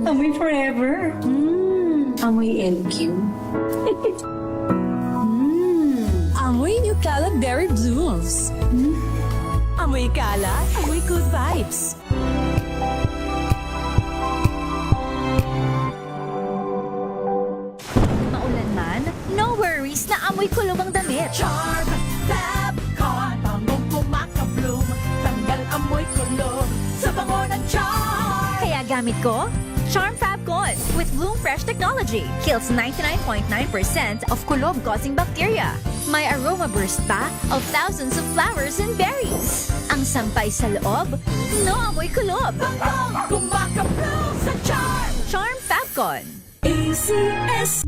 Amoy forever. Amoy LQ. Amoy Nucala Berry Blooms. Amoy Kala, amoy good vibes. Maulan man, no worries na amoy kulog ang damit. Charm, Fabcon, bangong kumaka-bloom, tanggal amoy kulog sa bango ng charm. Kaya gamit ko, Charm Fabcon with Bloom Fresh technology. Kills 99.9% of kulob-causing bacteria. May aroma burst pa of thousands of flowers and berries. Ang sampay sa loob, no amoy kulob. Bangong kumaka-bloom sa charm. Charm Fabcon. ACS.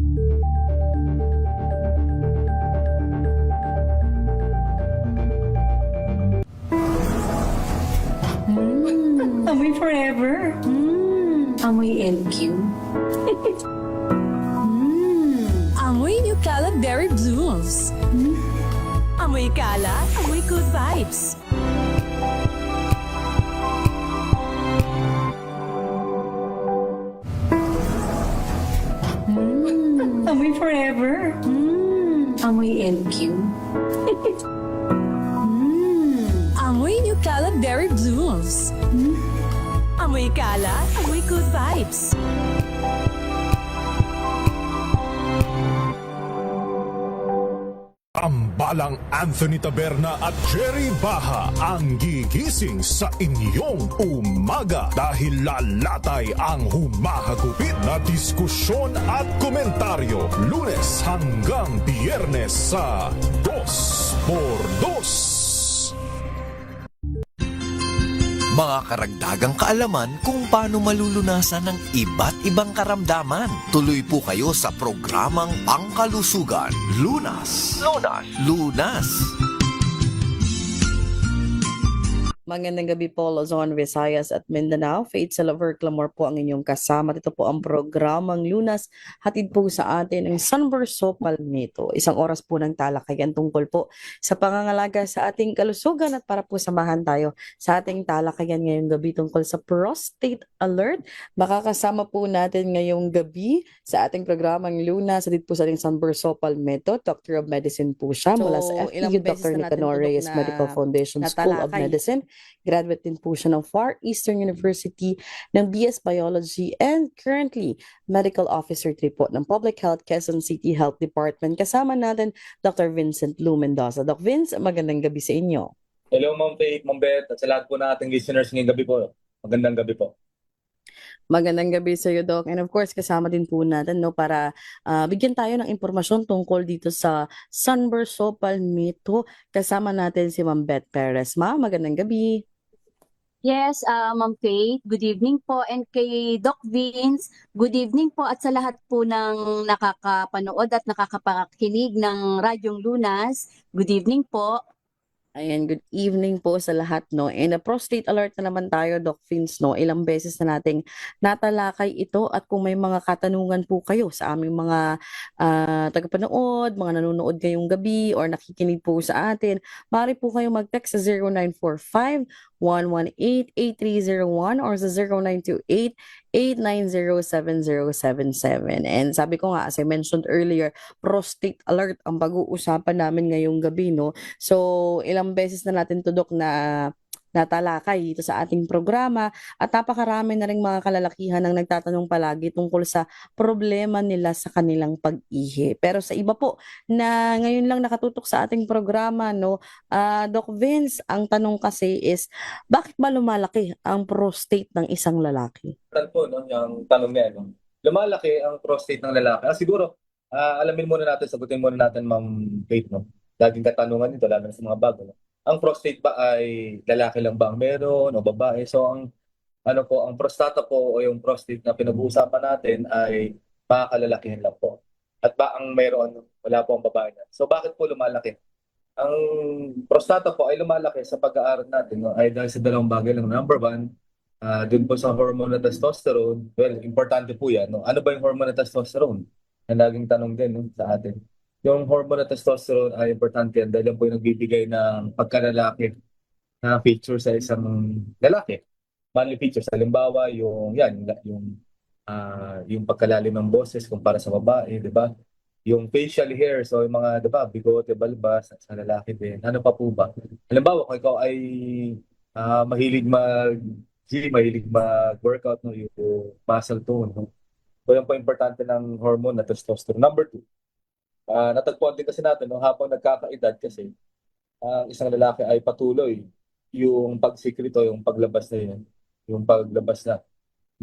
Amoy forever. Amoy LQ. Amoy Nucala Berry Blooms. Amoy Kala, amoy good vibes. Amoy forever. Amoy LQ. Amoy Nucala Berry Blooms. Amoy Kala, amoy good vibes. Tambalang Anthony Taberna at Jerry Baha ang gigising sa inyong umaga dahil lalatay ang humahagupit na diskusyon at komentaryo Lunes hanggang Biyernes sa 2x2. Mga karagdagang kaalaman kung paano malulunasan ng iba't ibang karamdaman. Tuloy po kayo sa programang Pangkalusugan. Lunas. Lunas. Lunas. Magandang gabi po, Luzon, Visayas at Mindanao. Faith Salaver Clamor po ang inyong kasama. Ito po ang programang Lunas. Hatid po sa atin ang Sunburso Palmito. Isang oras po ng talakayan tungkol po sa pangangalaga sa ating kalusugan at para po samahan tayo sa ating talakayan ngayong gabi tungkol sa prostate alert. Makakasama po natin ngayong gabi sa ating programang Lunas. Hatid po sa ating Sunburso Palmito. Doctor of Medicine po siya mula sa FEU Dr. Nicanor Reyes Medical Foundation School of Medicine. Graduate din po siya ng Far Eastern University ng BS Biology and currently Medical Officer 3 po ng Public Health Quezon City Health Department. Kasama natin Dr. Vincent Lou Mendoza. Doc Vince, magandang gabi sa inyo. Hello Ma'am Faith, Ma'am Beth, at sa lahat po na ating listeners ngayong gabi po. Magandang gabi po. Magandang gabi sa iyo, Doc. And of course, kasama din po natin para bigyan tayo ng impormasyon tungkol dito sa Sunburso Palmito. Kasama natin si Ma'am Beth Perez. Ma'am, magandang gabi. Yes, Ma'am Faith, good evening po. And kay Doc Vince, good evening po at sa lahat po ng nakakapanood at nakakapakinig ng Radyong Lunas. Good evening po. Ayan, good evening po sa lahat, no? And a prostate alert na naman tayo, Doc Vince, no? Ilang beses na nating natalakay ito at kung may mga katanungan po kayo sa aming mga tagapanood, mga nanonood ngayong gabi or nakikinig po sa atin, maaari po kayo mag-text sa 0945-118-8301 or sa 0928-890-7077. And sabi ko nga, as I mentioned earlier, prostate alert ang pag-uusapan namin ngayong gabi, no? So, ilang beses na natin tudok na natalakay dito sa ating programa at napakarami na rin mga kalalakihan ang nagtatanong palagi tungkol sa problema nila sa kanilang pag-ihi. Pero sa iba po na ngayon lang nakatutok sa ating programa, no, Doc Vince, ang tanong kasi is, bakit ba lumalaki ang prostate ng isang lalaki? Tan po, no, yung tanong niya, no? Lumalaki ang prostate ng lalaki. Siguro, alamin muna natin, sagutin muna natin, Ma'am Faith, no? Laging katanungan nito, lalo na sa mga bago, no? Ang prostate ba ay lalaki lang ba ang meron o babae? So ang ang prostata po o yung prostate na pinag-uusapan natin ay makakalalakihan lang po. At ba ang meron, wala po ang babae na. So bakit po lumalaki? Ang prostata po ay lumalaki sa pag-aaral natin, no? Ay dahil sa dalawang bagay lang. Number one, dun po sa hormone na testosterone. Well, importante po yan, no? Ano ba yung hormone na testosterone? Ang laging tanong din, no, sa atin. Yung hormone na testosterone ay importante yan dahil yan po yung nagbibigay ng pagkalalaki na feature sa isang lalaki. Manly features, halimbawa, yung pagkalalim ng boses kumpara sa babae, di ba? Yung facial hair, so yung mga, di ba, bigote, balbas, sa lalaki din. Ano pa po ba? Halimbawa, kung ikaw ay mahilig mag-gym, mahilig mag-workout, no, yung muscle tone, no? So yan po importante ng hormone na testosterone. Number two, natagpuan din kasi natin, no, habang nagkakaedad kasi, ang isang lalaki ay patuloy yung pagsikrito, yung paglabas na yun, yung paglabas na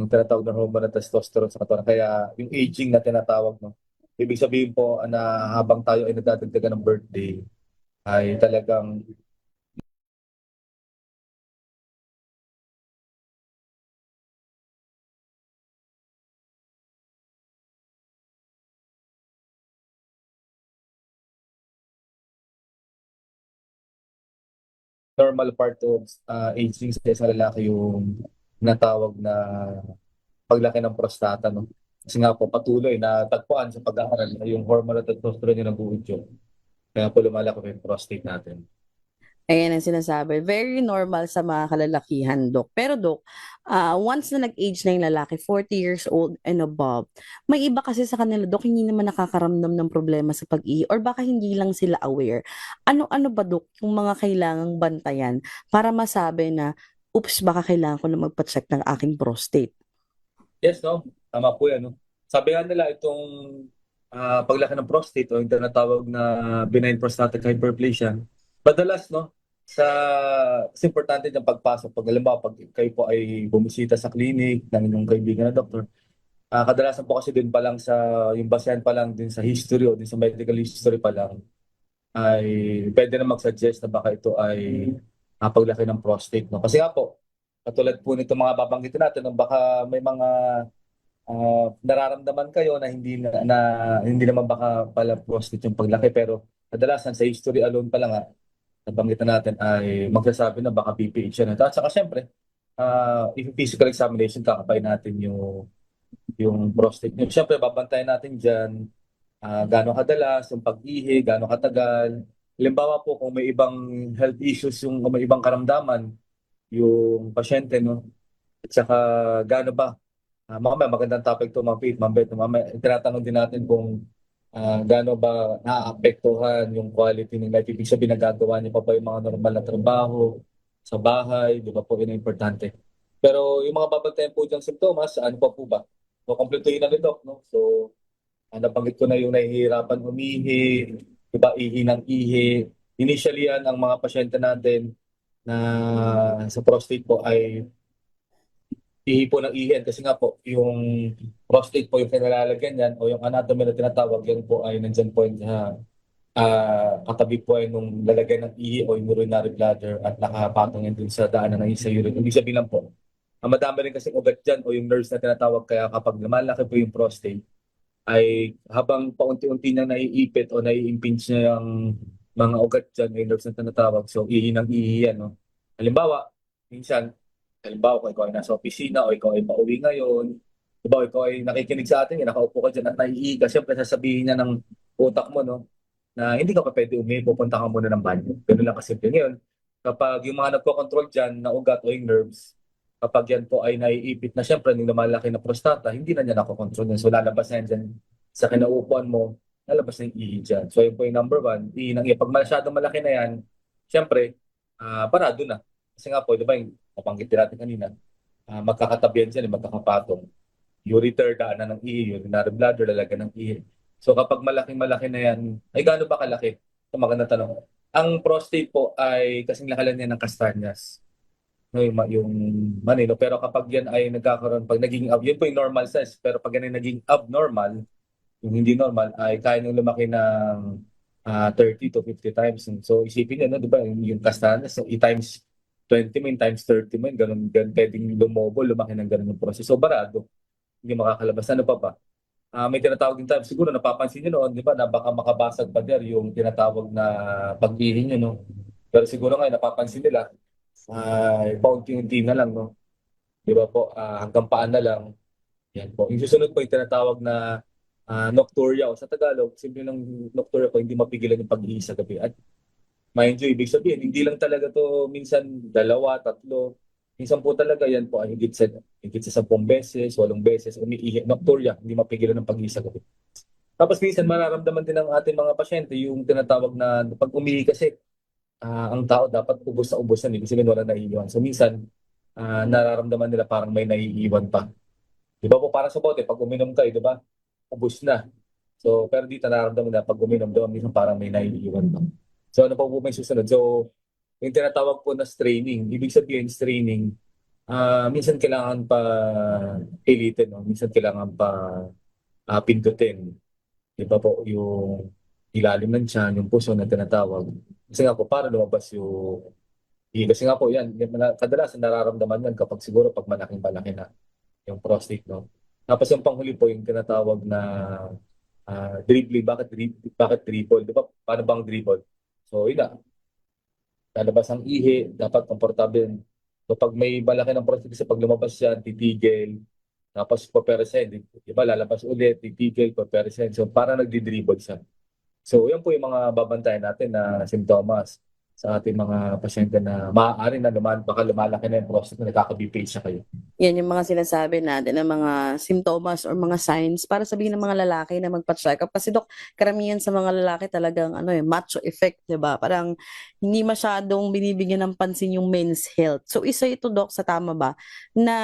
ng tinatawag na hormone na testosterone sa katawan. Kaya yung aging na tinatawag, no, ibig sabihin po na habang tayo ay nagdadagdagan ng birthday, ay talagang normal part of aging sa isang lalaki yung natawag na paglaki ng prostata, no? Kasi nga po patuloy na tagpuan sa pag-aaral na yung hormone na testosterone yung nag-uudyok. Kaya po lumalaki po yung prostate natin. Ayan ang sinasabi. Very normal sa mga kalalakihan, Dok. Pero, Dok, once na nag-age na yung lalaki, 40 years old and above, may iba kasi sa kanila, Dok, hindi naman nakakaramdam ng problema sa pag-ihi or baka hindi lang sila aware. Ano-ano ba, Dok, yung mga kailangang bantayan para masabi na, oops, baka kailangan ko na magpa-check ng aking prostate? Yes, no? Tama po yan, no? Sabi nga nila itong paglaki ng prostate o yung tinatawag na benign prostatic hyperplasia, madalas, no? Kasi importante yung pagpasok. Pag halimbawa, pag kayo po ay bumisita sa clinic ng inyong kaibigan na doktor, kadalasan po kasi din pa lang yung basehan pa lang din sa history o din sa medical history pa lang, ay pwede na mag-suggest na baka ito ay paglaki ng prostate, no? Kasi nga po, katulad po nito mga babanggitin natin, no, baka may mga nararamdaman kayo na hindi naman baka pala prostate yung paglaki, pero kadalasan sa history alone pa lang nabanggit na natin ay magsasabi na baka PPH yan. At saka syempre, if physical examination, kakapay natin yung prostate nyo. Syempre, babantayan natin dyan gaano kadalas, yung pag-ihi, gaano katagal. Halimbawa po, kung may ibang health issues, kung may ibang karamdaman, yung pasyente, no? At saka, gaano ba? Mamaya, magandang topic to, Ma'am Faith, Ma'am Beth. Mamaya, tinatanong din natin kung gaano ba naapektuhan yung quality ng life. Ibig sabihin, nagagawa niyo pa ba yung mga normal na trabaho sa bahay, di ba po, yun ang importante. Pero yung mga babantayan po diyang simptomas, ano pa po ba? So, kompletuhin na rin, Doc, no? So, nabanggit ko na yung nahihirapan umihi, iba ihi ng ihi. Initially yan, ang mga pasyente natin na sa prostate po ay ihi po ng ihi. Kasi nga po, yung prostate po yung kinalalagyan yan o yung anatomy na tinatawag, yan po ay nandyan po sa katabi po ay nung lalagyan ng ihi o yung urinary bladder at nakapatong yan dun sa daanan ng sa urine. Ibig sabihin lang po, madami rin kasi ugat dyan o yung nerves na tinatawag, kaya kapag lumalaki po yung prostate, ay habang paunti-unti niyang naiipit o nai-impinge niya yung mga ugat dyan, yung nerves na tinatawag. So, ihi ng ihi yan, no? Halimbawa, minsan, kung ikaw ay nasa opisina o ikaw ay pauwi ngayon, diba, ikaw ay nakikinig sa atin, nakaupo ka dyan at naiihi ka, siyempre sasabihin niya ng utak mo, no, na hindi ka pa pwede umihi, pupunta ka muna ng banyo. Ganun lang kasimple. Ngayon, kapag yung mga nagko-control dyan na ugat o yung nerves, kapag yan po ay naiipit na, siyempre, nung lumalaki na prostata, hindi na niya nakokontrol yan. So, lalabas na yan dyan sa kinaupuan mo, lalabas na yung ihi dyan. So, yun po yung number one, ihi ng ihi. Pag masyadong malaki na yan, siyempre, parado na. Kasi nga po, di ba, yung nabanggit natin kanina, magkakatabi yan dyan, magkakapatong. Ureter, daanan ng ihi, urinary bladder, lalagyan ng ihi. So, kapag malaking-malaki na yan, ay gaano ba kalaki? Ito magandang tanong. Ang prostate po ay kasing lakalan niya ng Castañas, no, yung manino. Pero kapag yan ay nagkakaroon, pag naging yun po yung normal size. Pero pag yan ay naging abnormal, yung hindi normal, ay kaya nyung lumaki ng 30 to 50 times. So isipin nyo, no, di ba, yung Castañas, so i-times 20 mo, times 30 mo, ganun, pwedeng lumobo, lumaki ng ganun yung process. So barado, hindi makakalabas. Ano pa ba? May tinatawag din tayo, siguro napapansin nyo noon, di ba, na baka makabasag pa der yung tinatawag na pag-ihi nyo, no? Pero siguro ngayon, napapansin nila, paunti-unti na lang, no? Di ba po, hanggang paan na lang. Yan po. Yung susunod po yung tinatawag na nocturia o sa Tagalog, simple ng nocturia po, hindi mapigilan yung pag-ihi sa gabi. At mind you, ibig sabihin, hindi lang talaga to minsan dalawa, tatlo. Minsan po talaga yan po ay higit sa 10 beses, 8 beses, umiihi. Nocturia, hindi mapigilan ng pag-ihi sa gabi. Tapos minsan mararamdaman din ng ating mga pasyente yung tinatawag na pag umihi kasi ang tao dapat ubos na ubos na, ibig sabihin wala naiiwan. So minsan nararamdaman nila parang may naiiwan pa. Di ba po parang sa bote, pag uminom kayo, di ba? Ubos na. So pero dito nararamdaman na pag uminom daw, minsan parang may naiiwan pa. So ano pa po may susunod? So yung tinatawag po na straining, ibig sabihin straining, minsan kailangan pa pilitin, no? Minsan kailangan pa pindutin. Di ba po yung ilalim ng tiyan, yung puso na tinatawag. Kasi nga po, para lumabas yung kasi nga po yan, kadalasan nararamdaman yan kapag siguro pag malaking-malaki na yung prostate, no? Tapos yung panghuli po, yung tinatawag na dribbling. Bakit dribble? Di ba? Paano bang dribble? So, yun na. Lalabas ang ihi, dapat komportable. So, pag may malaki ng prostate, kasi pag lumabas yan, titigil, tapos papersen, di ba? Lalabas ulit, titigil, papersen. So, para nagdi-dribble siya. So, yan po yung mga babantayan natin na simptomas sa ating mga pasyente na maaari na baka lumalaki na yung prostate na nagkaka-BPH siya kayo. Yan yung mga sinasabi natin ng mga simptomas or mga signs para sabihin ng mga lalaki na magpa-check up. Kasi Dok, karamihan sa mga lalaki talagang macho effect, 'di ba? Parang hindi masyadong binibigyan ng pansin yung men's health. So isa ito, Dok, sa tama ba na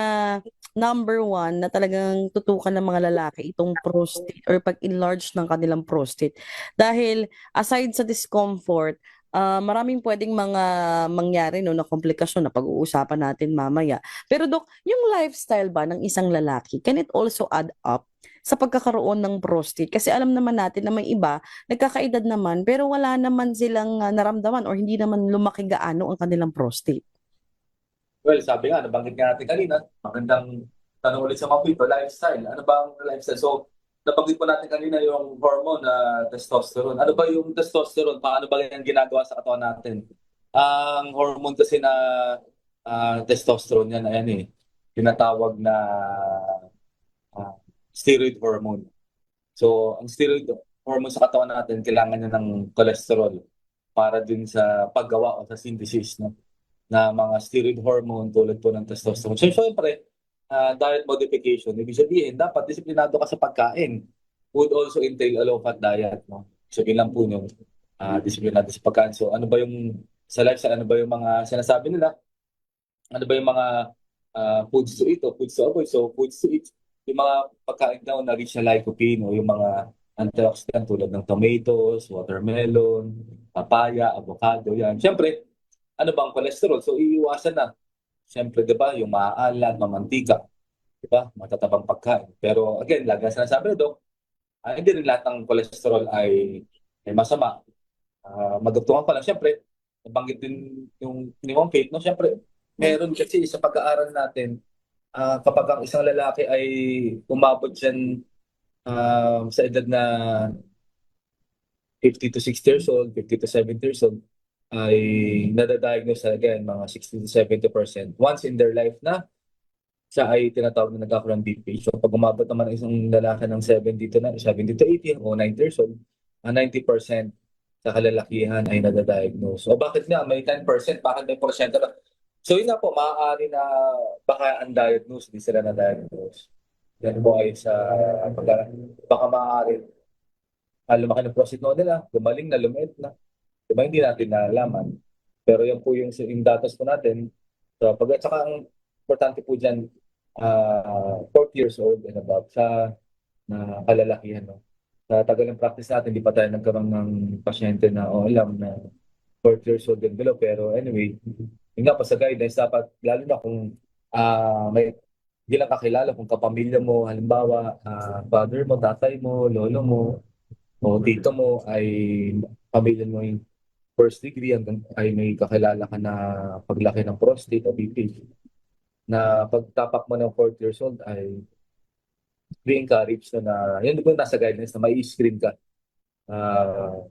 number one na talagang tutukan ng mga lalaki itong prostate or pag-enlarge ng kanilang prostate. Dahil aside sa discomfort, maraming pwedeng mga mangyari no na komplikasyon na pag-uusapan natin mamaya. Pero Dok, yung lifestyle ba ng isang lalaki, can it also add up sa pagkakaroon ng prostate? Kasi alam naman natin na may iba, nagkakaedad naman, pero wala naman silang naramdaman or hindi naman lumaki gaano ang kanilang prostate. Well, sabi nga, nabanggit nga natin kanina, magandang tanong ulit sa mga pito, lifestyle. Ano ba ang lifestyle? So, nabanggit po natin kanina yung hormone na testosterone. Ano ba yung testosterone? Paano ba yung ginagawa sa katawan natin? Ang hormone kasi na testosterone yan, ayan tinatawag na steroid hormone. So, ang steroid hormone sa katawan natin, kailangan niya ng cholesterol para dun sa paggawa o sa synthesis na mga steroid hormone tulad po ng testosterone. So, syempre, diet modification. Ibig sabihin, dapat disiplinado ka sa pagkain. Would also entail a low-fat diet. No? Sabihin lang po yung disiplinado sa pagkain. So, ano ba yung sa lifestyle, ano ba yung mga sinasabi nila? Ano ba yung mga foods to eat o foods to avoid? So, foods to eat, yung mga pagkain daw na rich na lycopene o yung mga antioxidant tulad ng tomatoes, watermelon, papaya, avocado, yan. Siyempre, ano bang cholesterol? So, iiwasan na. Siyempre, di ba, yung maaalat, mamantika, di ba, matatabang pagkain. Pero again, lagi na sinasabi na, Dok, hindi rin lahat ng cholesterol ay masama. Magdugtungan pa lang. Siyempre, nabanggit din yung ni Ma'am Faith, no? Siyempre, meron kasi sa pag-aaral natin, kapag ang isang lalaki ay umabot dyan sa edad na 50 to 60 years old, 50 to 70 years old, ay nadadiagnose again mga 60 to 70% once in their life na siya ay tinatawag na nagkakaroon ng BPH. So pag umabot naman ang isang lalaki ng 70 to 80 o 90 years old, 90% sa kalalakihan ay nadadiagnose. So bakit nga may 10%? Bakit may porsyento na? So yun nga po, maaari na baka undiagnosed, hindi sila na-diagnose. Yan po ay baka maaari lumaki ng prostate node nila, gumaling na, lumiit na. Diba, hindi natin nalaman. Pero yan po yung datos po natin. So, at saka ang importante po dyan, 40 years old and above sa kalalakihan. No? Sa tagal ng practice natin, hindi pa tayo nagkaroon ng pasyente na alam na 40 years old and below. Pero anyway, yun nga pa sa guidelines, dapat, lalo na kung may hindi lang kakilala, kung kapamilya mo, halimbawa, father mo, tatay mo, lolo mo, o tito mo ay pamilya mo yung first degree ay may kakilala ka na paglaki ng prostate o BPH na pagtapak mo ng 40 years old ay re-encourage na yun po nasa guidelines na may screen ka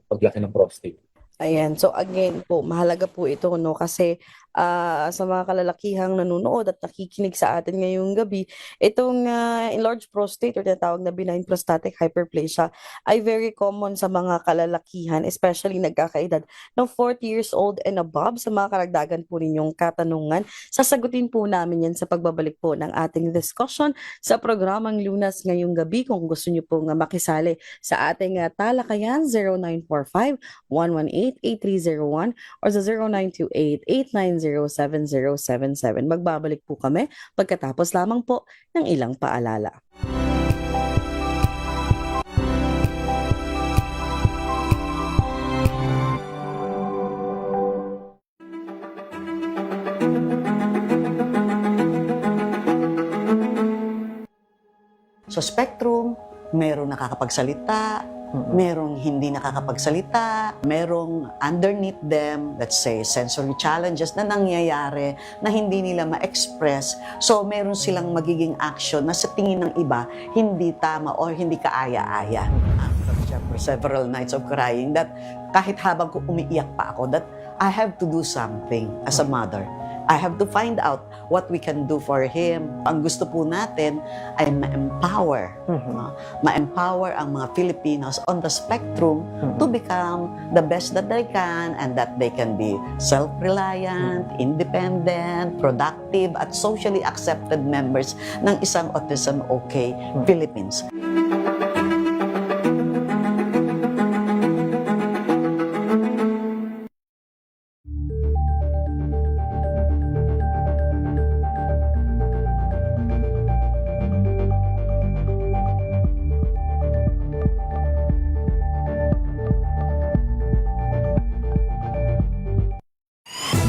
paglaki ng prostate. Ayan. So again po, mahalaga po ito, no? Kasi sa mga kalalakihang nanonood at nakikinig sa atin ngayong gabi, itong enlarged prostate or tinatawag na benign prostatic hyperplasia ay very common sa mga kalalakihan, especially nagkakaedad ng 40 years old and above. Sa mga karagdagan po ninyong katanungan, sasagutin po namin yan sa pagbabalik po ng ating discussion sa programang Lunas ngayong gabi. Kung gusto niyo pong makisali sa ating talakayan, 0945-118-8301 or sa 0928-890-7077. Magbabalik po kami pagkatapos lamang po ng ilang paalala. Sa spectrum, merong nakakapagsalita, merong hindi nakakapagsalita, merong underneath them, let's say, sensory challenges na nangyayari na hindi nila ma-express. So, meron silang magiging action na sa tingin ng iba, hindi tama or hindi kaaya-aya. Siyempre, several nights of crying that kahit habang ko umiiyak pa ako, that I have to do something as a mother. I have to find out what we can do for him. Ang gusto po natin ay ma-empower. No? Ma-empower ang mga Filipinos on the spectrum to become the best that they can and that they can be self-reliant, independent, productive, at socially accepted members ng isang Autism OK Philippines.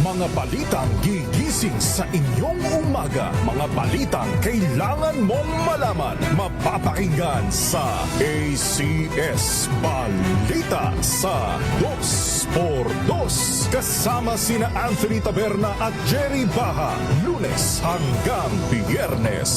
Mga balitang gigising sa inyong umaga. Mga balitang kailangan mong malaman. Mapapakinggan sa ACS Balita sa 2x2. Kasama sina Anthony Taberna at Jerry Baha. Lunes hanggang Biyernes.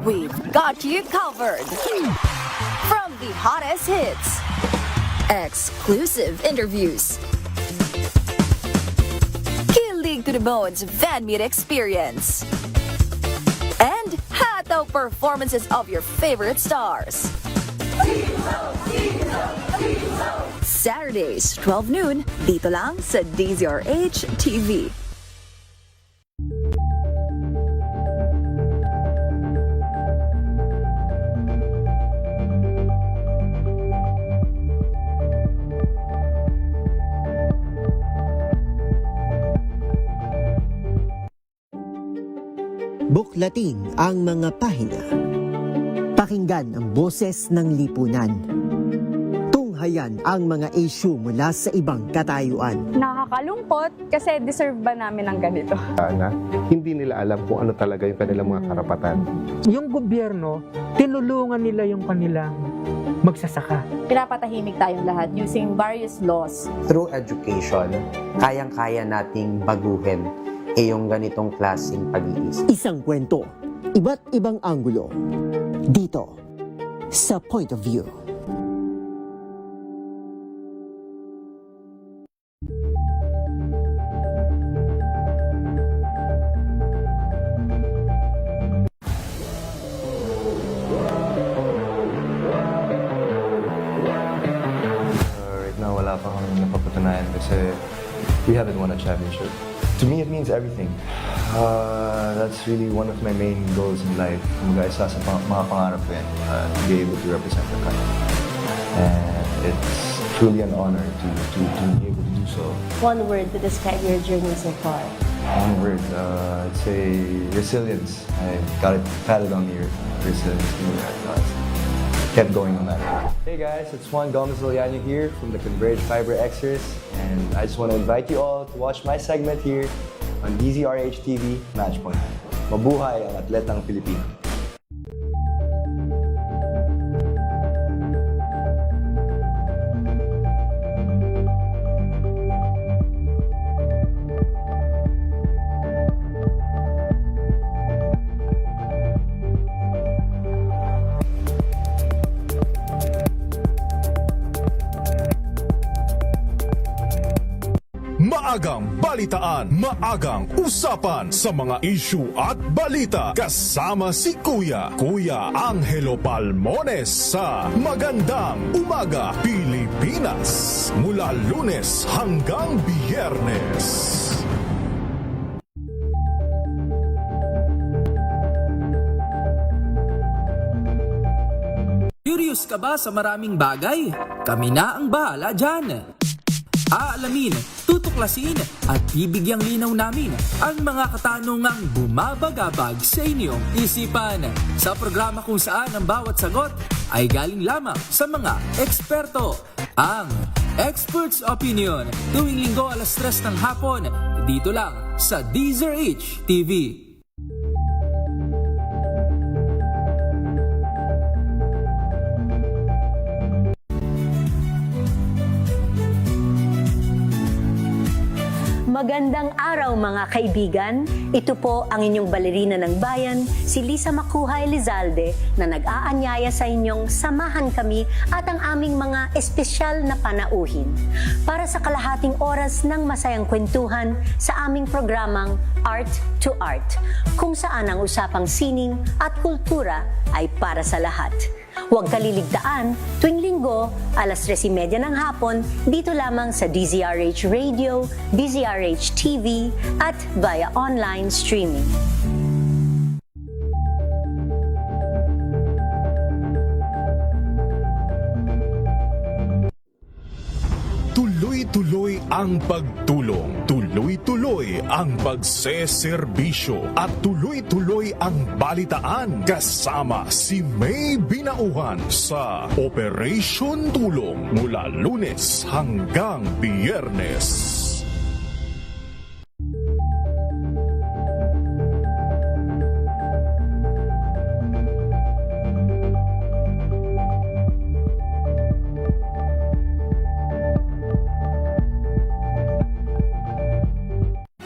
We've got you covered. From the hottest hits, exclusive interviews, kilig to the bones fan meet experience, and hataw performances of your favorite stars. Saturdays, 12 noon, dito lang sa DZRH TV. Buklatin ang mga pahina. Pakinggan ang boses ng lipunan. Tunghayan ang mga issue mula sa ibang katayuan. Nakakalungkot kasi deserve ba namin ng ganito? Na hindi nila alam kung ano talaga yung kanilang mga karapatan. Yung gobyerno, tinulungan nila yung kanilang magsasaka. Pinapatahimik tayong lahat using various laws. Through education, kayang-kaya nating baguhin yung ganitong klaseng pag-iisip. Isang kwento, iba't ibang anggulo. Dito, sa Point of View. Right now, wala pa kang napapatunayan kasi we haven't won a championship. To me, it means everything. That's really one of my main goals in life. Mag-aisa sa mga pangarap ko yan, to be able to represent the country. And it's truly an honor to be able to do so. One word to describe your journey so far. One word, I'd say resilience. I got it patted on the earth. Resilience. Kept going no matter what. Hey guys, it's Juan Gomez Villano here from the Converge Fiber Xers, and I just want to invite you all to watch my segment here on DZRH TV Matchpoint. Mabuhay ang atletang Pilipino. maagang balitaan, maagang usapan sa mga issue at balita. Kasama si Kuya Angelo Palmones sa Magandang Umaga Pilipinas. Mula Lunes hanggang Biyernes. Curious ka ba sa maraming bagay? Kami na ang bahala dyan. Aalamin, tutuklasin at bibigyang linaw namin ang mga katanungang bumabagabag sa inyong isipan. Sa programa kung saan ang bawat sagot ay galing lamang sa mga eksperto. Ang Expert's Opinion, tuwing linggo 3:00 ng hapon, dito lang sa DZRH TV. Magandang araw mga kaibigan. Ito po ang inyong balerina ng bayan, si Lisa Makuha Elizalde, na nag-aanyaya sa inyong samahan kami at ang aming mga espesyal na panauhin para sa kalahating oras ng masayang kwentuhan sa aming programang Art to Art, kung saan ang usapang sining at kultura ay para sa lahat. Huwag kaliligtaan, tuwing linggo, 3:30 ng hapon, dito lamang sa DZRH Radio, DZRH TV, at via online streaming. Tuloy-tuloy ang pagtulong, tuloy-tuloy ang pagseserbisyo at tuloy-tuloy ang balitaan kasama si May Binauhan sa Operation Tulong mula Lunes hanggang Biyernes.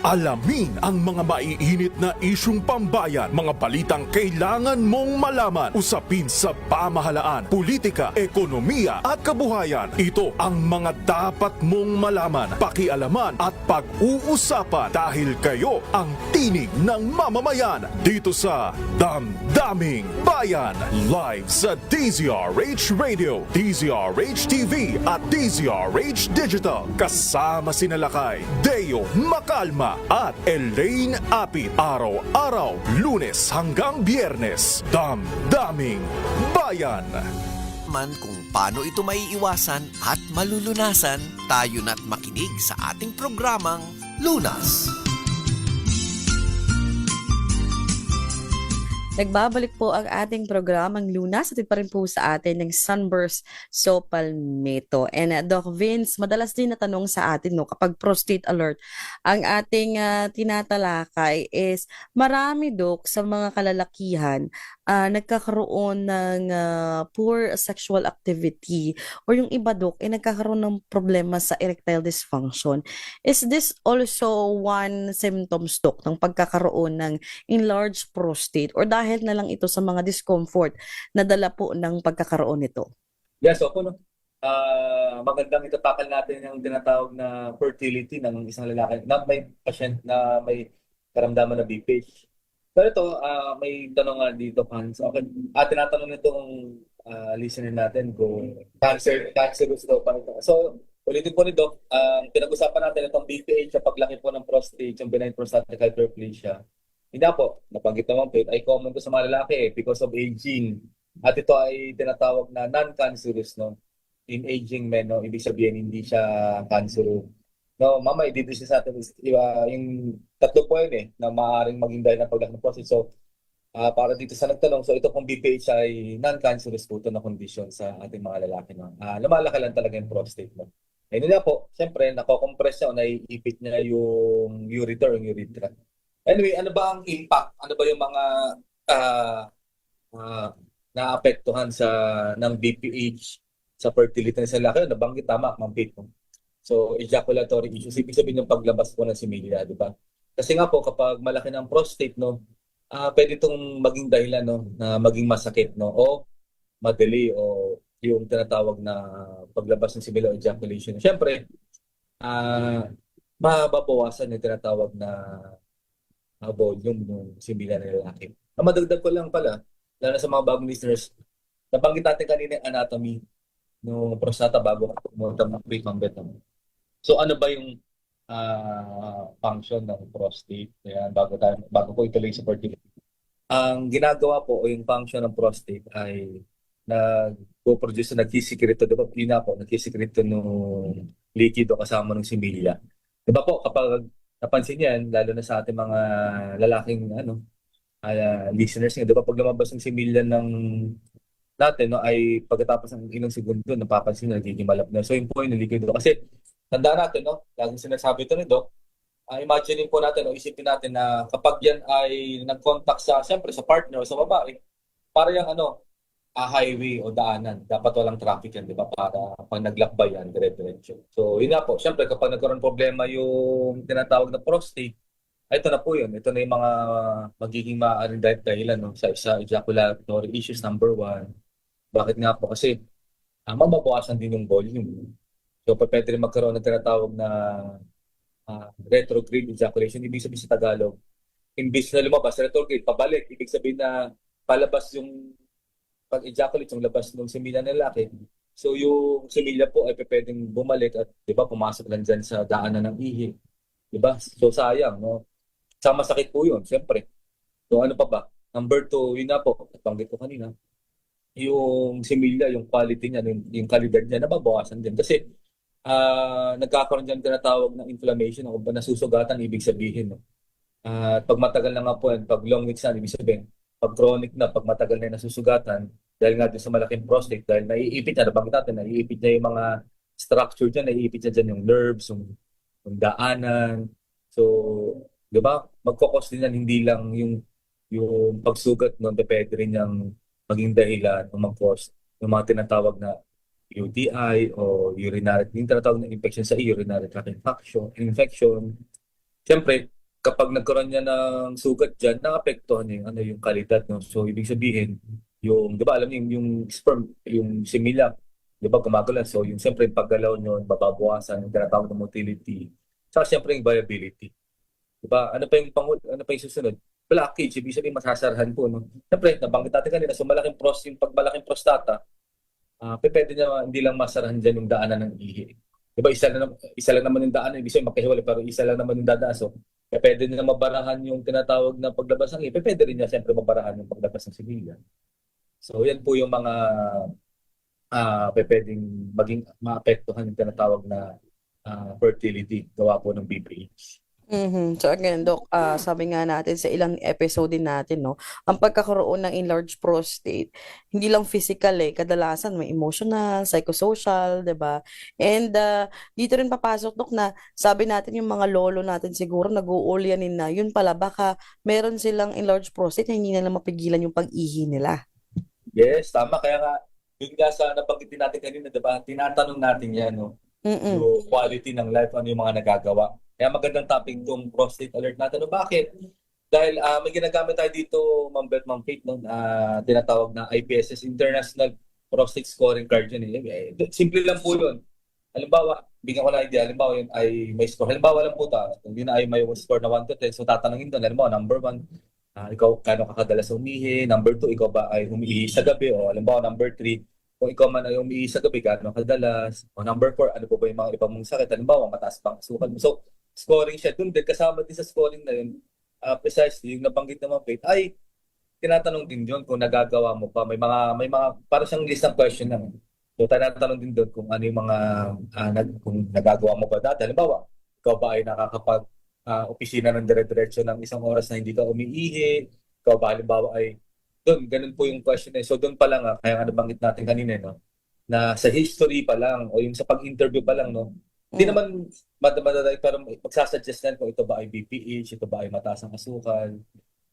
Alamin ang mga maiinit na isyung pambayan, mga balitang kailangan mong malaman, usapin sa pamahalaan, politika, ekonomiya at kabuhayan. Ito ang mga dapat mong malaman, pakialaman at pag-uusapan dahil kayo ang tinig ng mamamayan dito sa Damdaming Bayan. Live sa DZRH Radio, DZRH TV at DZRH Digital. Kasama sinalakay Deo Macalma at Elaine Apit. Araw-araw, Lunes hanggang Biyernes. Damdaming Bayan. Man kung paano ito maiiwasan at malulunasan, tayo na't makinig sa ating programang Lunas. Nagbabalik po ang ating programang Lunas. At pa rin po sa atin ng Sunburst Sopalmeto. And Doc Vince, madalas din natanong sa atin kapag prostate alert, ang ating tinatalakay is marami, Doc, sa mga kalalakihan nagkakaroon ng poor sexual activity or yung iba, Doc, nagkakaroon ng problema sa erectile dysfunction. Is this also one symptoms, Doc, ng pagkakaroon ng enlarged prostate or dahil na lang ito sa mga discomfort na dala po ng pagkakaroon nito? Yes, opo, no. Magandang itatakal natin yung tinatawag na fertility ng isang lalaki na may patient na may karamdaman na BPH. Pero ito, may tanong nga dito, Hans. Okay. Tinatanong nitong listener natin kung cancerous daw pa ito. So, ulitin po ni Doc, pinag-usapan natin itong BPH sa paglaki po ng prostate, yung benign prostatic hyperplasia. Hindi po, napanggit naman po, ay common to sa mga lalaki because of aging. At ito ay tinatawag na non-cancerous, no? In aging men, no? Ibig sabihin, hindi siya cancerous. No, mama, i-discuss natin yung tatlo po yun na maaaring maging dahil ng paglaki ng prostate. So, para dito sa nagtanong, so ito pong BPH ay non-cancerous po ito na condition sa ating mga lalaki. No? Lumalaki lang talaga yung prostate. No? Ayun na po, siyempre, nakokompress niya o naiipit niya yung ureter o yung urethra. Anyway, ano ba ang impact? Ano ba yung mga naapektuhan ng BPH sa fertility ng sa lalaki? Nabanggit tama, Ma'am Kate. So, ejaculatory issues, ibig sabihin yung paglabas po ng similya, di ba? Kasi nga po, kapag malaki ng prostate, no, pwede itong maging dahilan, no, na maging masakit, no, o madali, o yung tinatawag na paglabas ng similya o ejaculation. Siyempre, mababawasan yung tinatawag na volume ng simila ng lalaki. Ang madagdag ko lang pala, lalo na sa mga bagong listeners, nabanggit natin kanina yung anatomy ng prostata bago pumunta ng pre-combat naman. So ano ba yung function ng prostate? Kaya bago ko ituloy sa fertility. Ang ginagawa po o yung function ng prostate ay nag-produce na nagsisikreto, di ba? Yun na po, nagsisikreto ng likido kasama ng similya. Di ba po, kapag napansin yan, lalo na sa ating mga lalaking listeners nga, di ba? Pag lumabas ng similya ng natin, no, ay pagkatapos ng ilang segundo, napapansin na nagiging malap na. So yun po yung likido. Kasi tandaan natin, no? Laging sinasabi ito ni Doc, imaginein po natin o isipin natin na kapag yan ay nag-contact siyempre sa partner o sa babae, para yung highway o daanan. Dapat walang traffic yan, di ba? Para pag naglakbay yan, dire-diretso. So, yun na po. Siyempre, kapag nagkaroon problema yung tinatawag na prostate, ito na po yun. Ito na yung mga magiging maaaring dahilan sa ejaculatory issues, number 1. Bakit nga po? Kasi mababawasan din yung volume. So, pwede rin magkaroon ng tinatawag na retrograde ejaculation. Ibig sabihin sa Tagalog, imbis na lumabas, retrograde, pabalik. Ibig sabihin na palabas yung pag-ejaculate, yung labas ng similya ng lalaki. So yung similya po ay pwedeng bumalik at di ba pumasok lang dyan sa daanan ng ihi. Di ba? So sayang, no? Sa masakit po yun, siyempre. So ano pa ba? Number 2, yun na po, nabanggit ko kanina, yung similya, yung quality niya, yung kalidad niya, nababawasan din. Kasi nagkakaroon dyan tinatawag ng inflammation o nasusugatan, ibig sabihin. No? Pag matagal na nga po yan, pag long weeks na, ibig sabihin, pag chronic na, pag matagal na nasusugatan, dahil nga din sa malaking prostate, dahil naiipit na, nabanggit natin, naiipit niya yung mga structure dyan, naiipit niya dyan yung nerves, yung daanan. So, di ba, magkakos din yan, hindi lang yung pagsugat nun, pwede rin yung maging dahilan o mag-cause ng mga tinatawag na UTI o urinary, yung tinatawag na infection sa urinary tract infection. Siyempre, kapag nagkaroon niya ng sugat dyan, naapektuhan niya yung kalidad. No? So, ibig sabihin, di ba, alam niyo, yung sperm, yung similya, di ba, gumagalaw. So, siyempre, yung paggalaw nyo, mababawasan, yung tinatawag na motility. Saka, siyempre, yung viability. Di ba, ano pa yung susunod? Blockage, ibig sabihin, masasarahan po. No? Siyempre, nabanggit natin kanina, so, yung pagmalaking prostata, pwede niya hindi lang masarahan dyan yung daanan ng ihi. Diba, isa lang naman yung daanan, ibig sabihin magkahiwalay, pero isa lang naman yung dadaan. So, pwede niya mabarahan yung tinatawag na paglabas ng ihi, pwede rin niya siyempre mabarahan yung paglabas ng similya. So, yan po yung mga pwedeng maging maapektuhan yung tinatawag na fertility, gawa po ng BPH. So again, Doc, sabi nga natin sa ilang episode din natin, no, ang pagkakaroon ng enlarged prostate, hindi lang physical kadalasan may emotional, psychosocial, 'di ba? And dito rin papasok, Doc, na sabi natin yung mga lolo natin siguro nag-uulyanin na, yun pala baka meron silang enlarged prostate na hindi nila mapigilan yung pag-ihi nila. Yes, tama. Kaya nga, yun nga sa nabanggit natin kanina, 'di ba? Tinatanong natin yan, no? Yung quality ng life, ano yung mga nagagawa. Kaya magandang topic itong prostate alert natin. No, bakit? Dahil may ginagamit tayo dito, Ma'am Beth, Ma'am Kate, no, tinatawag na IPSS, International Prostate Scoring Card. Simple lang po yun. Halimbawa, bigyan ko na idea, halimbawa yun ay may score. Halimbawa lang po hindi na ay may score na 1 to 10. So tatanungin doon, halimbawa, number 1, ikaw kano ka kadalas umihi. Number 2, ikaw ba ay umihi sa gabi? O halimbawa, number 3, kung ikaw man ay umihi sa gabi, kano kadalas? O number 4, ano po ba yung mga iba mong sakit? Halimbawa, mataas pang sukat mo. So, scoring siya. Doon din, kasama din sa scoring na yun, precisely, yung nabanggit naman, Faith, ay tinatanong din yun kung nagagawa mo pa. May mga para siyang list ng question lang. So, tinatanong din doon kung ano yung mga, kung nagagawa mo pa dati. Halimbawa, ikaw ba ay nakakapag-opisina ng dire-diretso ng 1 oras na hindi ka umiihi? Ikaw ba, halimbawa, ay doon, ganun po yung question. So, doon pa lang, kaya nga nabanggit natin kanina, no? Na sa history pa lang, o yung sa pag-interview pa lang, no? Hindi naman madadali, pero magsasuggest na kung ito ba ay BPH, ito ba ay mataas ang asukal.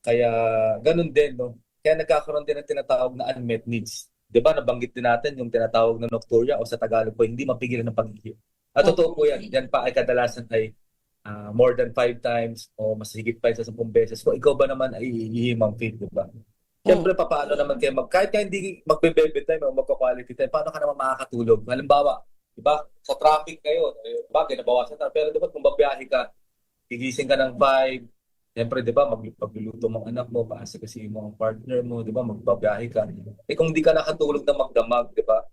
Kaya ganun din, no? Kaya nagkakaroon din ng tinatawag na unmet needs. Di ba, nabanggit din natin yung tinatawag na nocturia o sa Tagalog po, hindi mapigilan ng pag-ihi. At totoo po yan. Yan pa ay kadalasan ay more than 5 times o mas higit pa sa 10 beses. Kung ikaw ba naman ay iihi, Ma'am Faith, di ba? Siyempre, paano naman kayo kahit hindi magbe-baby time o magka-quality time, paano ka naman makakatulog? Halimbawa, Diba? Sa traffic ngayon, bagay, nabawasan na. Pero diba, kung babiyahe ka, gigising ka ng 5, siyempre, di ba, magluluto mong anak mo, kasi mo ang partner mo, di ba, magbabiyahe ka. Kung di ka nakatulog na magdamag, di ba,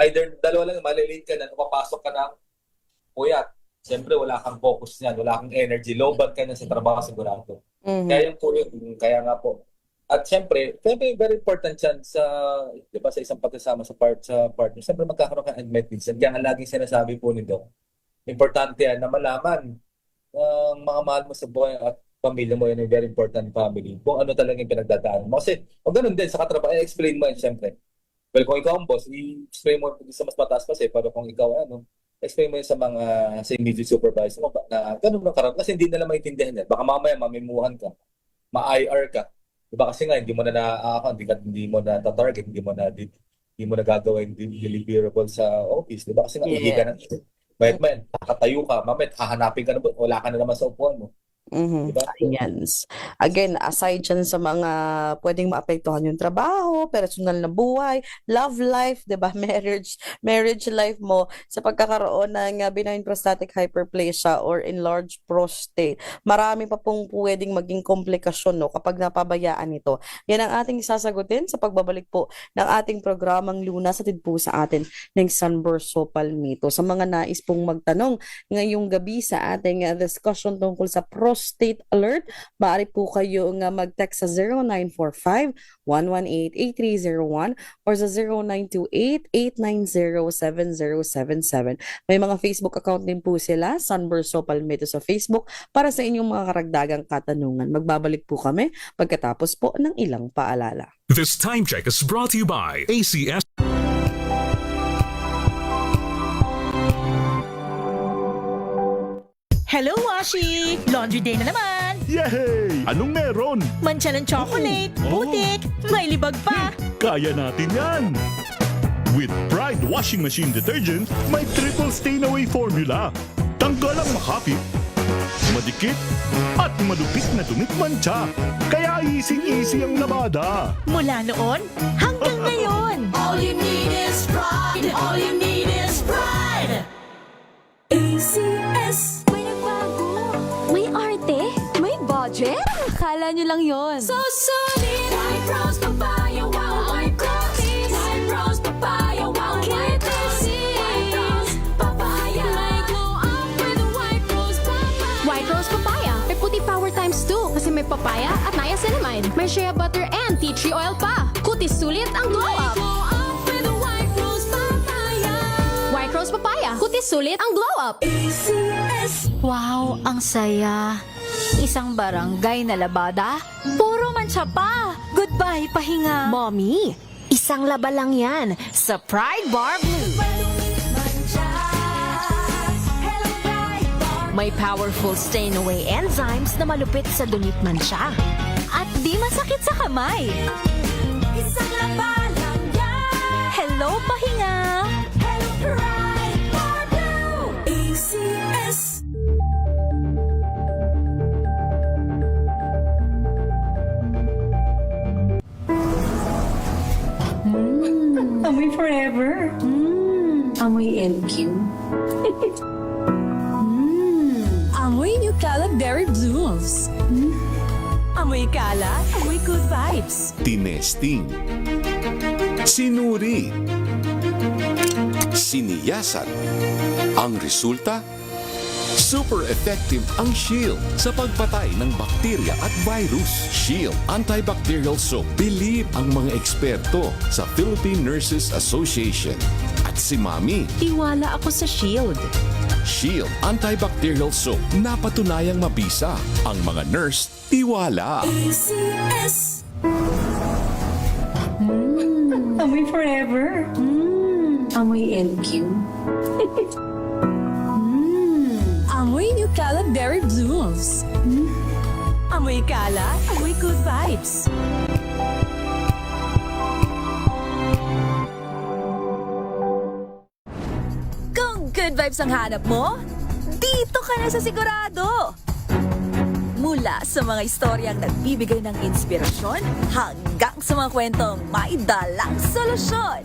either dalawa lang, malilate ka na, papasok ka na, puyat. Siyempre, wala kang focus niyan, wala kang energy, low-bad ka na sa trabaho, sigurado. Kaya yung po yun, kaya nga po. At siyempre, very important yan sa, di ba, sa isang pagkasama sa partner. Siyempre, magkakaroon ka ng unmet needs. Kaya nga laging sinasabi po ni Doc, importante yan na malaman ang mga mahal mo sa buhay at pamilya mo, yun yung very important family. Kung ano talaga yung pinagdadaanan mo. Kasi, o ganun din, sa katrabaho, explain mo yun, siyempre. Well, kung ikaw ang boss, i-explain mo sa mas mataas kasi, pero kung ikaw, explain mo yun sa immediate supervisor mo, na ganun na karap. Kasi hindi nila maintindihan yan. Baka mamaya, mamimuhan ka, ma-IR ka. Diba kasi nga, hindi mo na target, hindi mo na gagawin deliverable sa office. Diba kasi nga, hindi ka na, mayat-mayat, kakatayo ka, mamaya, hahanapin ka na, wala ka na naman sa upuan mo. Diba? Ayan. Again, aside dyan sa mga pwedeng maapektuhan yung trabaho, personal na buhay, love life, 'di ba? Marriage life mo sa pagkakaroon ng benign prostatic hyperplasia or enlarged prostate. Marami pa pong pwedeng maging komplikasyon, no, kapag napabayaan ito. Yan ang ating sasagutin sa pagbabalik po ng ating programang Lunas, atid po sa atin ng Sunburst Palmito. Sa mga nais pong magtanong ngayong gabi sa ating discussion tungkol sa prostate alert, maaari po kayo nga mag-text sa 0945-118-8301 or sa 0928-890-7077. May mga Facebook account din po sila, Sunburst Palmito sa Facebook, para sa inyong mga karagdagang katanungan. Magbabalik po kami pagkatapos po ng ilang paalala. This time check is brought to you by ACS. Hello, Washi! Laundry day na naman! Yay! Anong meron? Mancha ng chocolate, putik, may libag pa! Kaya natin yan! With Pride Washing Machine Detergent, may triple stain-away formula. Tanggal ang makapit, madikit, at malupit na dumit-mancha. Kaya easy-easy ang labada. Mula noon hanggang ngayon! All you need is pride! All you need is pride! ACS! May nagbago! May arte! May budget! Akala nyo lang yon. So solid! White Rose Papaya, wow! White Rose! White Rose Papaya, wow! White Rose! White Rose Papaya! May glow up with White Rose Papaya! White Rose Papaya. May puti power times 2 kasi may papaya at niacinamide. May shea butter and tea tree oil pa. Kutis sulit ang glow up. Glow up with White Rose Papaya! White Rose Papaya. Kutis sulit ang glow up. ACS! Wow, ang saya. Isang barangay na labada, puro mancha pa. Goodbye, pahinga. Mommy, isang laba lang yan sa Pride Bar Blue. May powerful stain-away enzymes na malupit sa dunit mancha. At di masakit sa kamay. Isang laba lang yan! Hello, pahinga. Hello, Pride Bar Blue! ACS! Amoy forever. Amoy LQ. Amoy New Caleb Berry Blooms. Amoy kala, amoy good vibes. Tinesting, sinuri, siniyasan. Ang resulta, super effective ang Shield sa pagpatay ng bakterya at virus. Shield Antibacterial Soap. Believe ang mga eksperto sa Philippine Nurses Association. At si Mami, Tiwala ako sa Shield. Shield Antibacterial Soap. Napatunayang mabisa. Ang mga nurse, tiwala. ACS! Amoy forever. Amoy LQ. Amoy New Caleb Berry Blooms. Amoy kala, amoy good vibes. Kung good vibes ang hanap mo, dito ka na sa sigurado. Mula sa mga istoryang nagbibigay ng inspirasyon hanggang sa mga kwentong may dalang solusyon.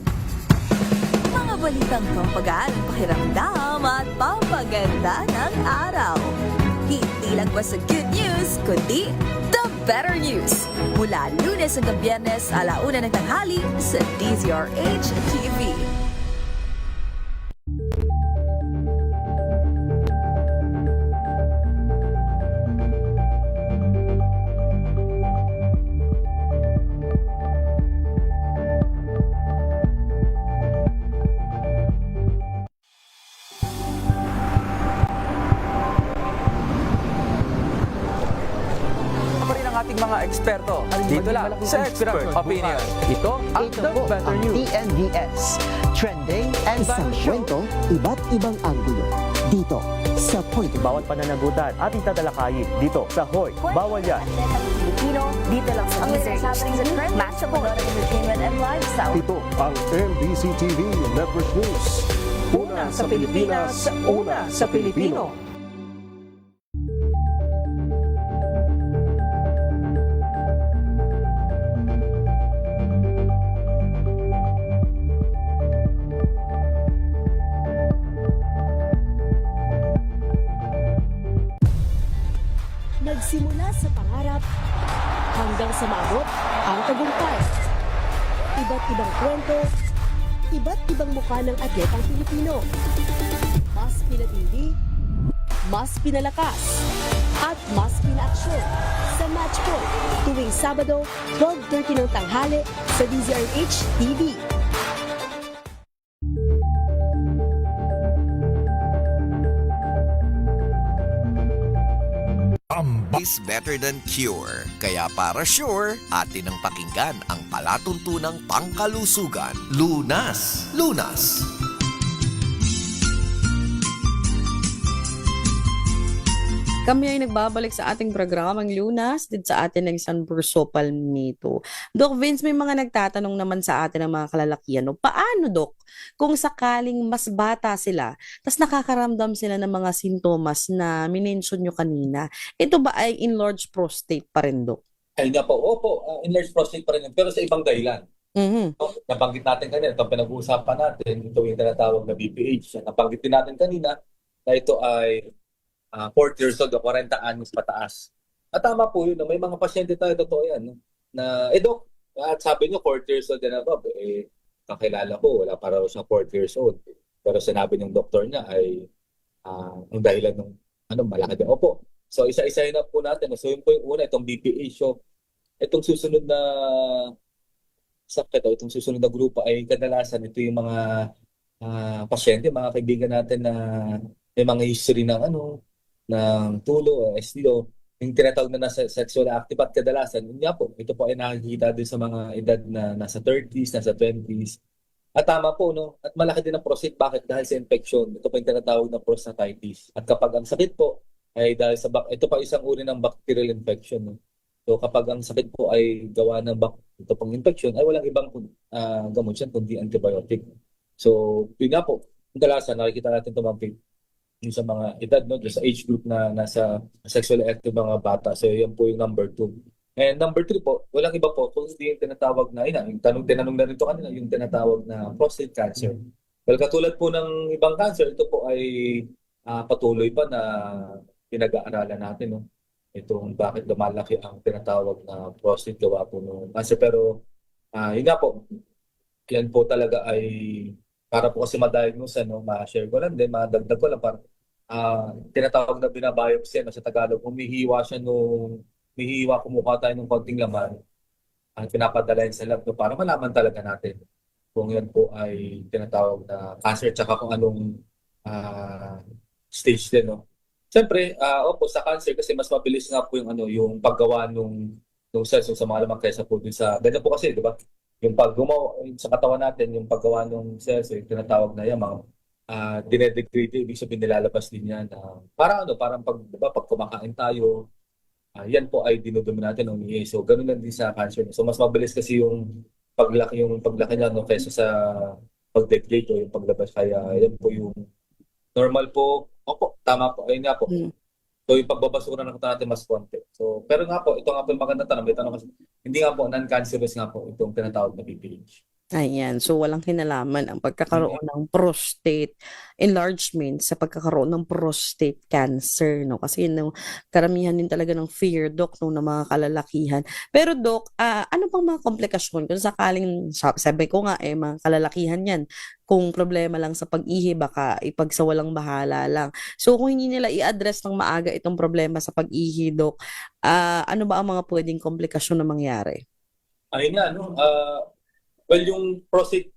Mga balitang pampagaan ng pakiramdam at pampaganda ng araw. Hindi lang ba sa good news, kundi the better news. Mula Lunes hanggang Biyernes, 1:00 ng tanghali sa DZRH TV. Pa rin ang ating mga eksperto. Dito lang sa Expert Opinion. Ito ang The Better News. TNVS. Trending and isang kwento, iba't ibang anggulo. Dito sa Point. Bawat pananagutan ating tatalakayin dito sa Hoy. Bawal yan. Pilipino, dito lang sa DZRH. Matchable entertainment and lifestyle. Ito ang MBC TV Network News. Una sa Pilipinas, una sa Pilipino. Nagsimula sa pangarap hanggang sa maabot ang tagumpay. Iba't ibang kwento, iba't ibang mukha ng atletang Pilipino. Mas pinatindi, mas pinalakas, at mas pinaaksyon sa Match Point tuwing Sabado, 12:30 ng tanghali sa DZRH TV. Is better than cure. Kaya para sure, atin ang pakinggan ang palatuntunang pangkalusugan. Lunas! Lunas! Kami ay nagbabalik sa ating programang Lunas dito sa atin ng San Burso Palmito. Doc Vince, may mga nagtatanong naman sa atin ng mga kalalakihan. No? Paano, Doc? Kung sakaling mas bata sila, tas nakakaramdam sila ng mga sintomas na minention nyo kanina, ito ba ay enlarged prostate pa rin, Doc? Ay nga po, opo, enlarged prostate pa rin yun, pero sa ibang dahilan. Mm-hmm. No? Nabanggit natin kanina, itong pinag-uusapan natin, ito yung tinatawag na BPH. Nabanggit din natin kanina na ito ay 40 years old o 40 anyos pataas. At tama po yun, no? May mga pasyente tayo, totoo yan, no? Na, Doc, at sabi nyo 40 years old and above, kakilala ko, wala para siya 40 years old. Pero sinabi ng doktor niya ay ang dahilan ng malaki din. Opo. So, isa-isahin na po natin. So, yun po yung una, itong BPH. So, itong susunod na sakit o itong susunod na grupo ay kadalasan ito yung mga pasyente, mga kaibigan natin na may mga history ng ng tulo o STO, yung tinatawag na nasa sexual active at kadalasan, yun nga po, ito po ay nakikita din sa mga edad na nasa 30s, nasa 20s. At tama po, no? At malaki din ang prostate. Bakit? Dahil sa infection. Ito po yung tinatawag na prostatitis. At kapag ang sakit po ay dahil sa ito pa isang uri ng bacterial infection. No? So kapag ang sakit po ay gawa ng ito pong infection, ay walang ibang gamot yan kundi antibiotic. So yun nga po, kadalasan nakikita natin tumambig yung sa mga edad, no? Sa age group na nasa sexually active mga bata. So yan po yung number 2. And number 3 po, walang iba po kung hindi yung tinatawag na, yung tinanong na rin ito kanina, yung tinatawag na prostate cancer. Well, katulad po ng ibang cancer, ito po ay patuloy pa na pinag-aaralan natin, no? Itong bakit lumalaki ang tinatawag na prostate gawa po ng cancer. Pero yun nga po, yan po talaga ay para po kasi ma-diagnose, ma-share ko lang din, madagdag ko lang para tinatawag na binabiopsy, sa Tagalog, humihiwa siya kumuha tayo ng konting laman at pinapadala sa lab para malaman talaga natin kung yan po ay tinatawag na cancer tsaka kung anong stage din. No? Siyempre, opo, sa cancer kasi mas mabilis nga po yung paggawa nung cells sa mga laman kaysa po din sa, ganyan po kasi, di ba? Yung paggumawa sa katawan natin, yung paggawa ng cells, yung tinatawag na yan, mga dinedegrade, ibig sabihin nilalabas din yan. Parang pag kumakain tayo, yan po ay dinudumi natin ng umihi. So, ganun lang din sa cancer. So, mas mabilis kasi yung paglaki niya kaysa sa pag-degrade o yung paglabas. Kaya yan po yung normal po. Opo, tama po. Ayun nga po. So, yung pagbabasura ng katawan natin mas konti. So, pero nga po, ito nga po yung maganda tanong. May tanong kasi, hindi nga po, non-cancerous nga po itong tinatawag na BPH. Ayan, so walang kinalaman ang pagkakaroon ng prostate enlargement sa pagkakaroon ng prostate cancer, no? Kasi yun yung karamihan din talaga ng fear, Doc, no, ng mga kalalakihan. Pero Doc, ano pang mga komplikasyon kung sakaling, sabi ko nga, mga kalalakihan yan, kung problema lang sa pag-ihi, baka ipagsawalang bahala lang. So kung hindi nila i-address ng maaga itong problema sa pag-ihi, Doc, ano ba ang mga pwedeng komplikasyon na mangyari? Ayun nga, no? Well, yung prostate,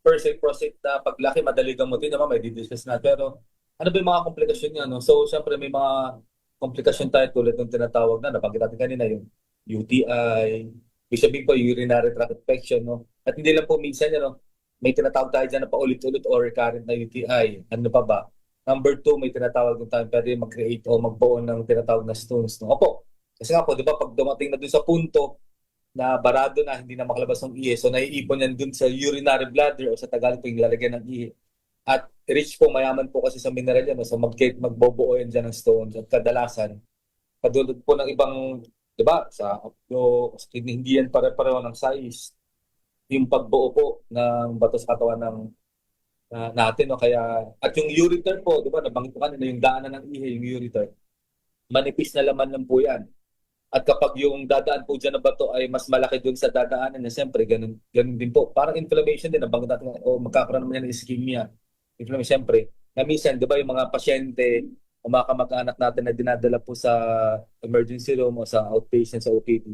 per se, prostate na paglaki, madali gamutin naman, may didiscuss na. Pero ano ba yung mga komplikasyon niya, no? So, syempre may mga komplikasyon tayo tulad ng tinatawag na, nabanggit natin kanina, yung UTI, ibig sabihin po, urinary tract infection, no? At hindi lang po minsan, no? May tinatawag tayo dyan na paulit-ulit or recurrent na UTI. Ano pa ba? Number 2, may tinatawag ng tayo, pwede mag-create o magbuo ng tinatawag na stones, no? Opo. Kasi nga po, di ba, pag dumating na dun sa punto, na barado na, hindi na makalabas ng ihi. So, naiipon yan dun sa urinary bladder o sa Tagalog po yung lalagyan ng ihi. At rich po, mayaman po kasi sa mineral yan. So, magbobuo yan dyan ng stones. At kadalasan, kadulad po ng ibang, di ba, sa hindi yan pare-pareho ng size. Yung pagbuo po ng bato sa katawan ng natin. No? Kaya, at yung ureter po, di ba, nabanggit ko kanina, yung daanan ng ihi, yung ureter, manipis na laman lang po yan. At kapag yung dadaan po dyan ng bato ay mas malaki dun sa dadaanan niya, siyempre, ganun din po. Parang inflammation din, nabanggit natin, o magkakaroon naman yan ng ischemia. Inflammation, siyempre. Na minsan, di ba, yung mga pasyente o mga kamag-anak natin na dinadala po sa emergency room o sa outpatient, sa OPD,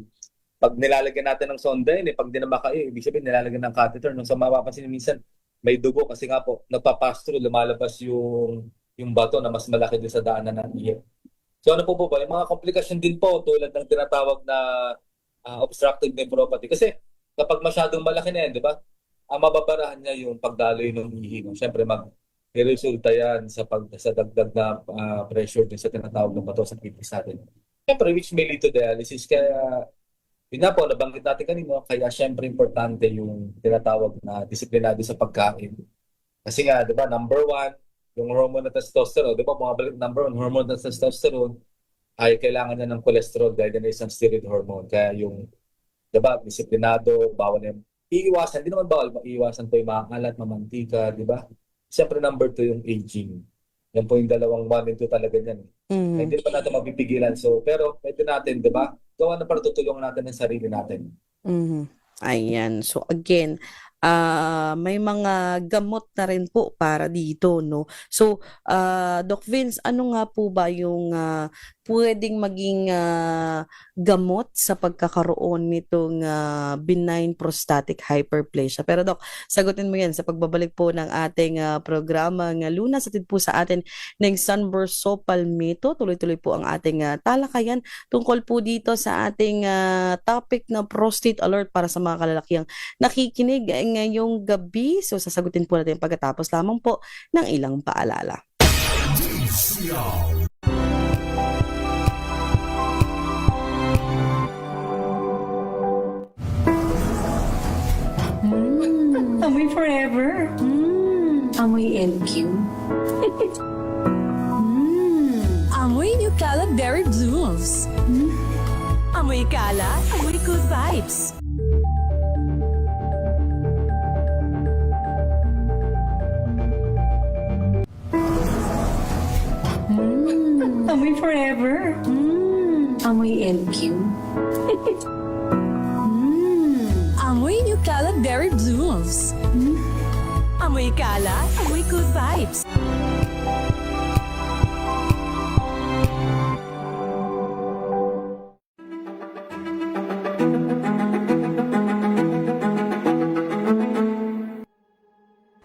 pag nilalagyan natin ng sonda yun, pag di na ibig sabihin, nilalagyan ng catheter. Nung sa mapapansin, minsan, may dugo kasi nga po, nagpa-pass through, lumalabas yung bato na mas malaki dun sa daanan ng ihi. So ano po ba? Yung mga komplikasyon din po tulad ng tinatawag na obstructive nephropathy. Kasi kapag masyadong malaki na yan, di ba? Mababarahan niya yung pagdaloy ng ihi. Siyempre, resulta yan sa dagdag na pressure din sa tinatawag ng bato sa kidneys natin. Siyempre, which may lead to dialysis. Kaya, yun na po, nabanggit natin kanina, kaya siyempre importante yung tinatawag na disiplinado sa pagkain. Kasi nga, di ba, number 1, yung hormone na testosterone, di ba, bumabalik number 1, hormone na testosterone ay kailangan niya ng cholesterol dahil yan ay isang steroid hormone. Kaya yung, di ba, disiplinado, bawal yung iiwasan, di naman bawal, iiwasan po yung maalat, mamantika, di ba? Siyempre number 2 yung aging. Yan po yung dalawang 1 and 2 talaga yan. Hindi pa natin mapipigilan. So, pero pwede natin, di ba, gawa na para tutulungan natin ang sarili natin. Ayan. So again, may mga gamot na rin po para dito, no? So, Doc Vince, ano nga po ba yung pwedeng maging gamot sa pagkakaroon nitong benign prostatic hyperplasia? Pero Doc, sagutin mo yan sa pagbabalik po ng ating programang Lunas. Atid po sa atin ng Sunburst Sopal Mito. Tuloy-tuloy po ang ating talakayan tungkol po dito sa ating topic na prostate alert para sa mga kalalakiang nakikinig ngayong gabi. So, sasagutin po natin pagkatapos lamang po ng ilang paalala. Amoy forever. Amoy LQ. Amoy New Cala Berry Blooms. Amoy Cala, amoy good vibes. Amoy forever. Amoy LQ. Amoy New Cala Berry Blooms. Amoy Cala, amoy good vibes.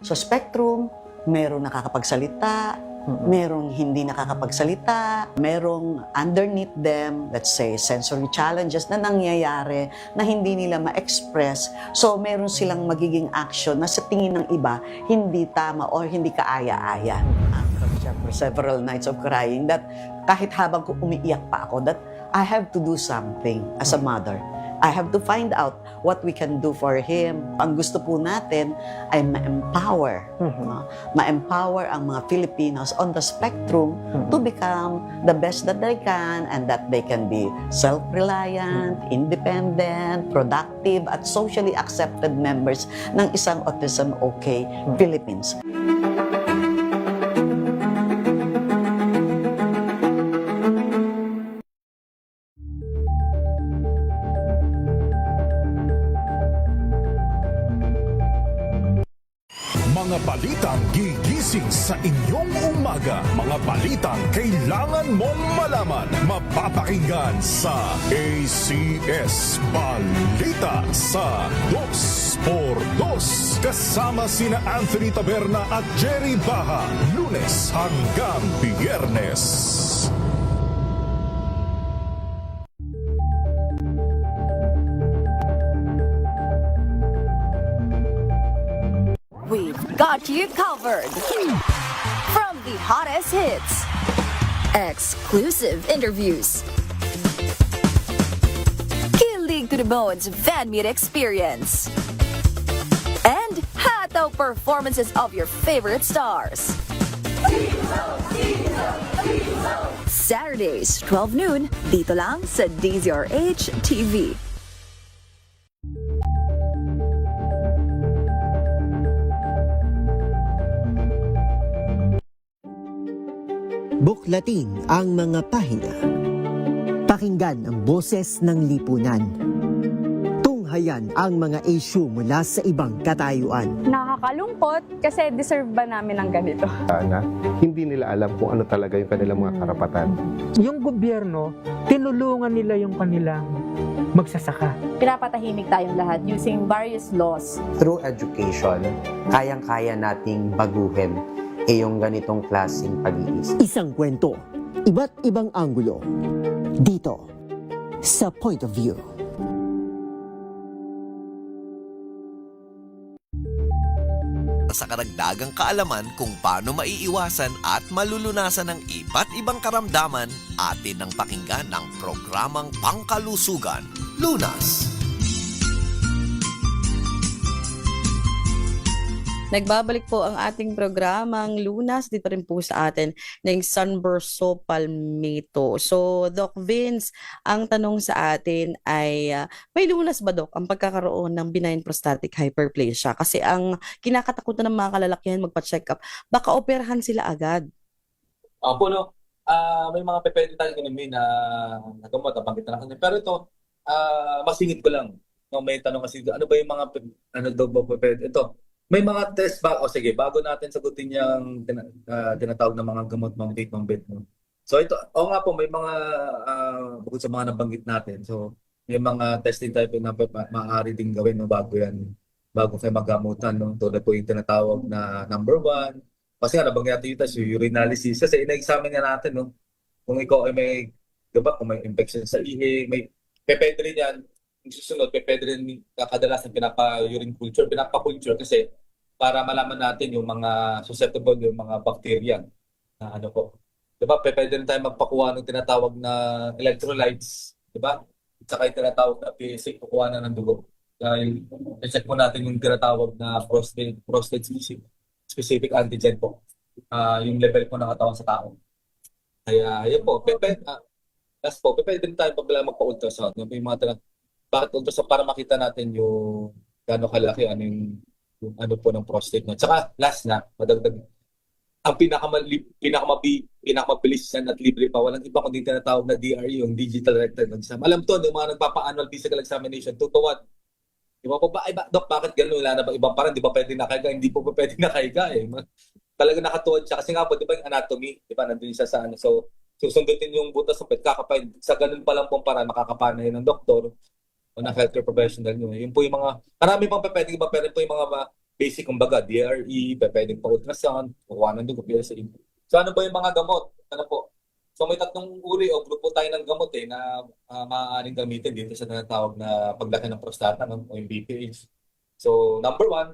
Sa spectrum, merong nakakapagsalita, merong hindi nakakapagsalita, merong underneath them, let's say, sensory challenges na nangyayari na hindi nila ma-express. So, meron silang magiging action na sa tingin ng iba, hindi tama or hindi kaaya-aya. For several nights of crying that kahit habang umiiyak pa ako, that I have to do something as a mother I have to find out what we can do for him. Ang gusto po natin ay ma-empower. No? Ma-empower ang mga Filipinos on the spectrum to become the best that they can and that they can be self-reliant, independent, productive, at socially accepted members ng isang autism okay Philippines. Mga balitang gigising sa inyong umaga. Mga balitang kailangan mong malaman. Mapapakinggan sa ACS Balita sa 2x2. Kasama sina Anthony Taberna at Jerry Baha. Lunes hanggang Biyernes. We've got you covered. From the hottest hits, exclusive interviews, kilig to the bones fan meet experience, and hataw performances of your favorite stars. Saturdays, 12 noon, dito lang sa DZRH TV. Buklatin ang mga pahina. Pakinggan ang boses ng lipunan. Tunghayan ang mga issue mula sa ibang katayuan. Nakakalungkot kasi deserve ba namin ng ganito? Na hindi nila alam kung ano talaga yung kanilang mga karapatan. Yung gobyerno, tinulungan nila yung kanilang magsasaka. Pinapatahimik tayong lahat using various laws. Through education, kayang-kaya nating baguhin yung ganitong klaseng pag-iisip. Isang kwento, iba't ibang anggulo. Dito, sa Point of View. Sa karagdagang kaalaman kung paano maiiwasan at malulunasan ng iba't ibang karamdaman, atin ang pakinggan ng programang Pangkalusugan, Lunas. Nagbabalik po ang ating programang Lunas dito rin po sa atin ng Sunburst Palmetto. So, Doc Vince, ang tanong sa atin ay may lunas ba, Doc, ang pagkakaroon ng benign prostatic hyperplasia? Kasi ang kinakatakutan ng mga kalalakihan magpa-check up, baka operahan sila agad. Opo, no. May mga pwede tayong inumin na nagamot, nabanggit na natin. Pero ito, masingit ko lang. No, may tanong kasi, ano ba yung mga, ano daw ba pwede? Ito, may mga test ba? O sige, bago natin sagutin yung tinatawag na mga gamot, mga date, mga bed. No? So ito, o nga po, may mga, bukod sa mga nabanggit natin, so may mga testing type na maaari din gawin no, bago yan, bago kayo magamutan. No? Tulad po yung tinatawag na number 1. Kasi nga, nabanggit natin yung test, yung urinalysis. Kasi ina-examine nga natin, no? Kung ikaw ay may, diba, kung may infection sa ihi, may pwede rin yan. Yung susunod, pwede rin kadalasan pinapa-urine culture, pinapa-culture kasi para malaman natin yung mga susceptible, yung mga bacteria na ano po. Diba? Pwede rin tayo magpakuha ng tinatawag na electrolytes, diba? At saka yung tinatawag na PSA, kukuha na ng dugo. Dahil i-check po natin yung tinatawag na prostate specific antigen po. Yung level po ng katawan sa tao. Kaya yun po, last po, pwede rin tayo magpa-ultrasound. Yung mga bakit ultrasound? Para makita natin yung gaano kalaki, ano yung ano po ng prostate nyo. Tsaka last na, madagdag, ang pinakamabilis yan at libre pa, walang iba kundi tinatawag na DRE, yung digital rectal exam. Alam to, yung mga nagpapa-annual physical examination, 2 to 1. Di ba po ba, Dok, bakit gano'n? Wala na ba ibang parang, di ba pwede nakahiga? Hindi po ba pwede nakahiga eh. Talaga nakatuwad siya. Kasi nga po, di ba yung anatomy, di ba, nandun siya sa ano. So, susundutin yung butas ng pet, kakapay. Sa ganun pa lang pong parang makakapana yun ng doktor o ng healthcare professional nyo. Yun po yung mga, marami pang pwedeng iba, pero po yung mga basic, kumbaga, DRE, pwedeng pa ultrasound, kukuha ng dugo, PSA. So ano ba yung mga gamot? Ano po? So may 3 uri o grupo tayo ng gamot na maaaring gamitin dito sa tinatawag na paglaki ng prostata, no? O yung BPH. So number 1,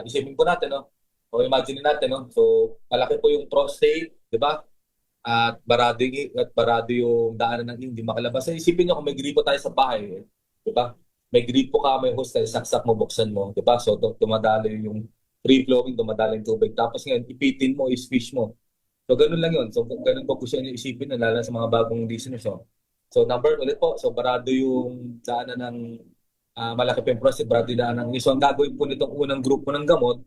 isipin po natin, no? O imagine natin, no? So malaki po yung prostate, di ba? at barado yung daanan ng hindi makalabas. So, isipin niyo kung may gripo tayo sa bahay, di ba? May gripo ka, may hose, saksak mo, buksan mo, di ba? So dumadalo yung free flowing, dumadalo yung tubig. Tapos ngayon, ipitin mo, i-squish mo. So ganun lang yun. So ganun po gusto niyo isipin na lalo sa mga bagong listeners. So number ulit po, so barado yung daanan ng malaki pa yung prostate, barado yung daanan ng So ang gagawin po nitong unang grupo ng gamot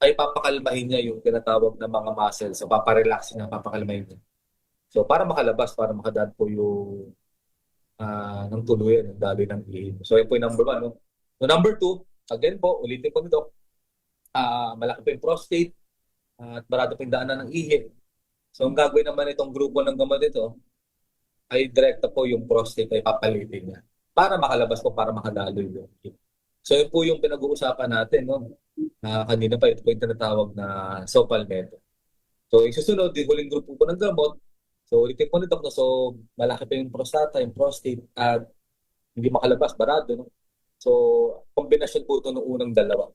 ay papakalmahin niya yung tinatawag na mga muscles. So paparelax niya, papakalmahin niya. So para makalabas, para makadaan po yung ng tuluyan, ng daloy ng ihi. So yun po yung number 1. No? So number 2, again po, ulitin po nito, malaki po yung prostate at barado po yung daanan ng ihi. So ang gagawin naman itong grupo ng gamot ito ay direkta po yung prostate ay papalitin niya para makalabas po, para makadaloy yung ihi. So yun po yung pinag-uusapan natin. No? Kanina pa, ito po yung tinatawag na Sopal method. So yung susunod, yung huling grupo po ng gamot, so ulitin po nito, no? So malaki pa yung prostata, yung prostate, at hindi makalabas, barado. No? So kombinasyon po ito ng unang dalawa.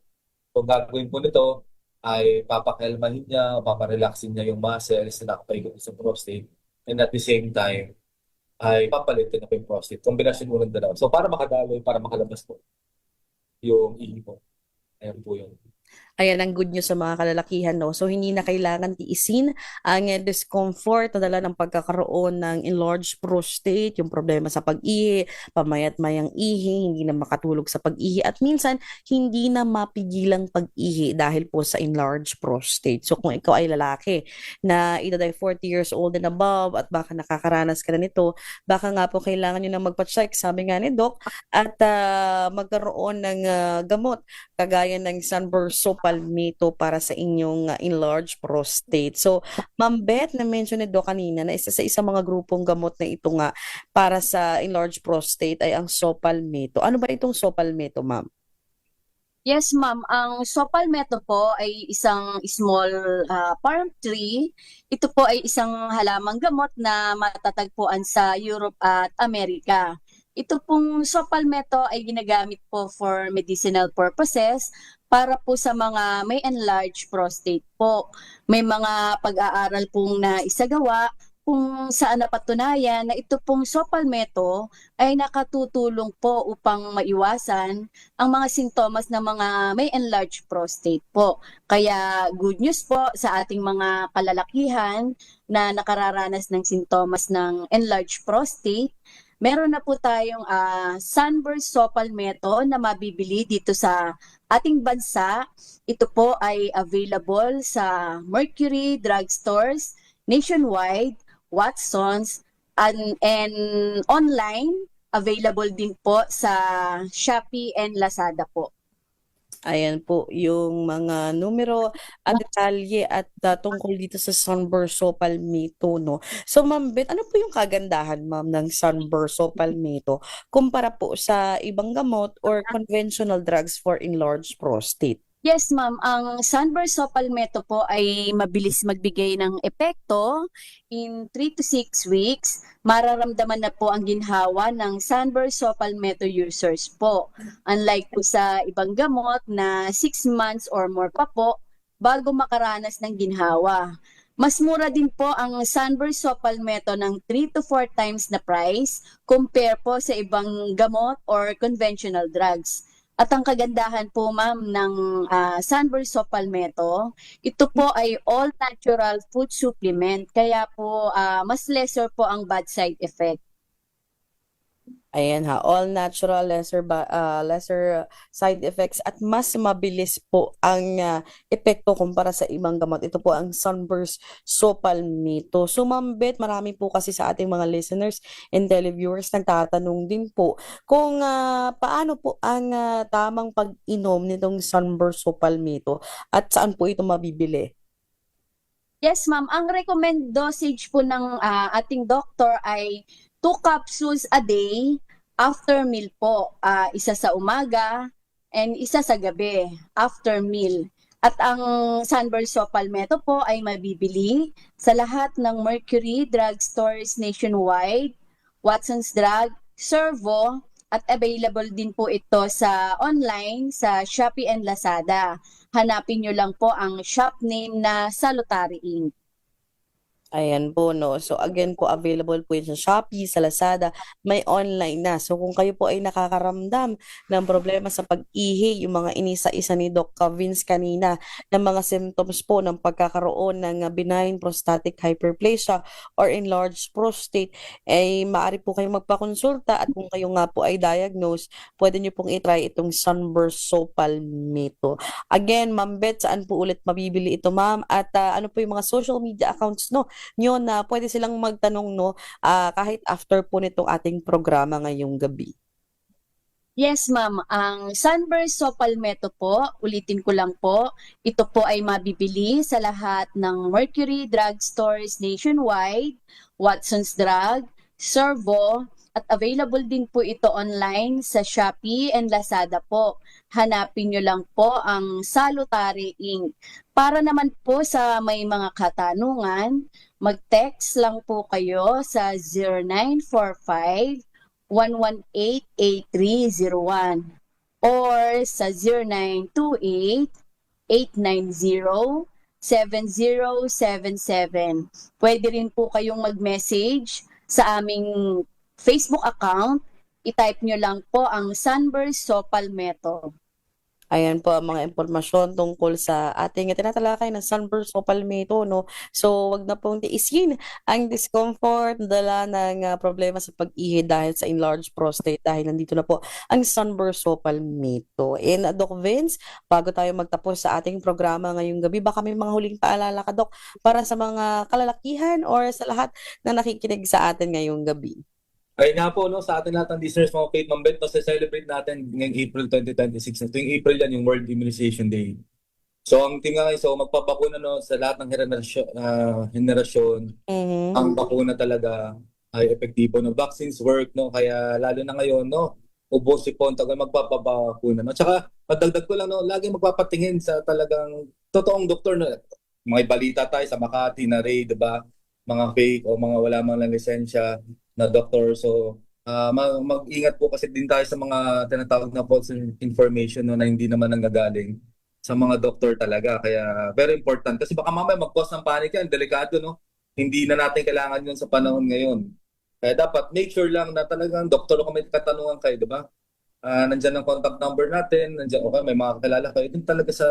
So gagawin po nito ay papakalmahin niya, paparelaxin niya yung muscles na nakapaigot sa prostate, and at the same time ay papalitin na po yung prostate. Kombinasyon po ng dalawa. So para makadaloy, para makalabas po yung ihi po. Ayan po yun. Ayan ang good news sa mga kalalakihan, no? So, hindi na kailangan tiisin ang discomfort na dala ng pagkakaroon ng enlarged prostate, yung problema sa pag-ihi, pamayat-mayang ihi, hindi na makatulog sa pag-ihi, at minsan, hindi na mapigilang pag-ihi dahil po sa enlarged prostate. So, kung ikaw ay lalaki na edad ay 40 years old and above at baka nakakaranas ka na nito, baka nga po kailangan nyo na magpa-check, sabi nga ni Doc, at magkaroon ng gamot kagaya ng Sunburst Palmetto para sa inyong enlarged prostate. So, Ma'am Beth, na-mention ni Doc kanina na isa sa mga grupong gamot na ito nga para sa enlarged prostate ay ang Sopalmetto. Ano ba itong Sopalmetto, Ma'am? Yes, ma'am. Ang Sopalmetto po ay isang small palm tree. Ito po ay isang halamang gamot na matatagpuan sa Europe at Amerika. Ito pong Sopalmetto ay ginagamit po for medicinal purposes para po sa mga may enlarged prostate po. May mga pag-aaral pong naisagawa kung saan napatunayan na ito pong Sopalmetto ay nakatutulong po upang maiwasan ang mga sintomas ng mga may enlarged prostate po. Kaya good news po sa ating mga kalalakihan na nakararanas ng sintomas ng enlarged prostate. Meron na po tayong Sunburst Sopalmetto na mabibili dito sa ating bansa. Ito po ay available sa Mercury drugstores nationwide, Watsons, and online. Available din po sa Shopee and Lazada po. Ayan po yung mga numero at detalye at tungkol dito sa Sunburst Palmetto, no? So, Ma'am Beth, ano po yung kagandahan, Ma'am, ng Sunburst Palmetto kumpara po sa ibang gamot or conventional drugs for enlarged prostate? Yes, ma'am. Ang Sunburst Palmetto po ay mabilis magbigay ng epekto. In 3 to 6 weeks, mararamdaman na po ang ginhawa ng Sunburst Palmetto users po. Unlike po sa ibang gamot na 6 months or more pa po bago makaranas ng ginhawa. Mas mura din po ang Sunburst Palmetto ng 3 to 4 times na price compare po sa ibang gamot or conventional drugs. At ang kagandahan po, ma'am, ng Sunburst Palmetto, ito po ay all-natural food supplement. Kaya po, mas lesser po ang bad side effect. Ayan ha, all natural, lesser side effects at mas mabilis po ang epekto kumpara sa ibang gamot. Ito po ang Sunburst Palmetto. So Ma'am Beth, marami po kasi sa ating mga listeners and televiewers nagtatanong din po kung paano po ang tamang pag-inom nitong Sunburst Palmetto at saan po ito mabibili? Yes, ma'am. Ang recommend dosage po ng ating doctor ay 2 capsules a day after meal po. Isa sa umaga and isa sa gabi after meal. At ang Sunburst Palmetto po ay mabibili sa lahat ng Mercury drugstores nationwide, Watsons Drug, Servo, at available din po ito sa online sa Shopee and Lazada. Hanapin nyo lang po ang shop name na Salutary Inc. Ayan po, no. So again po, available po yun sa Shopee, sa Lazada, may online na. So kung kayo po ay nakakaramdam ng problema sa pag-ihi, yung mga inisa-isa ni Doc Vince kanina, ng mga symptoms po ng pagkakaroon ng benign prostatic hyperplasia or enlarged prostate, ay maaari po kayong magpakonsulta at kung kayo nga po ay diagnosed, pwede nyo pong itry itong Sunburst Sopalmeto. Again, Ma'am Beth, saan po ulit mabibili ito, ma'am? At ano po yung mga social media accounts, no, nyo na pwede silang magtanong, no, kahit after po nitong ating programa ngayong gabi. Yes, ma'am. Ang Sunburst Sopalmeto po, ulitin ko lang po, ito po ay mabibili sa lahat ng Mercury Drug Stores nationwide, Watson's Drug, Servo, at available din po ito online sa Shopee and Lazada po. Hanapin nyo lang po ang Salutary Inc. Para naman po sa may mga katanungan, mag-text lang po kayo sa 0945 118-8301 or sa 0928-890-7077. Pwede rin po kayong mag-message sa aming Facebook account. I-type nyo lang po ang Sunburst Sopalmeto. Ayan po ang mga impormasyon tungkol sa ating tinatalakay na Sunburst Sopalmeto, no. So wag na pong tiisin ang discomfort, dala ng problema sa pag-ihi dahil sa enlarged prostate, dahil nandito na po ang Sunburst Sopalmeto. And Doc Vince, bago tayo magtapos sa ating programa ngayong gabi, baka may mga huling paalala ka, Doc, para sa mga kalalakihan or sa lahat na nakikinig sa atin ngayong gabi. Ay nga po, no, sa ating lahat ng listeners, mga Faith Ma'am Beth, no, celebrate natin ngayong April 2026. Tuwing April yan, yung World Immunization Day. So ang team nga ngayon, so magpabakuna, no, sa lahat ng henerasyon, ang bakuna talaga ay epektibo. No? Vaccines work, no? Kaya lalo na ngayon, no, ubos si Ponta, magpapabakuna. No? Tsaka, padagdag ko lang, no, lagi magpapatingin sa talagang totoong doktor. No? Mga balita tayo sa Makati na raid, diba? Mga fake o mga wala mang lang lisensya na doktor. So, mag-ingat po kasi din tayo sa mga tinatawag na false information, no, na hindi naman nanggagaling sa mga doktor talaga. Kaya very important. Kasi baka mamaya mag-cause ng panic yan. Delikado, no? Hindi na natin kailangan yun sa panahon ngayon. Kaya dapat make sure lang na talagang doktor kung may katanungan kayo, di ba? Nandyan ang contact number natin. Nandyan, okay, may mga kakilala kayo. Din talaga sa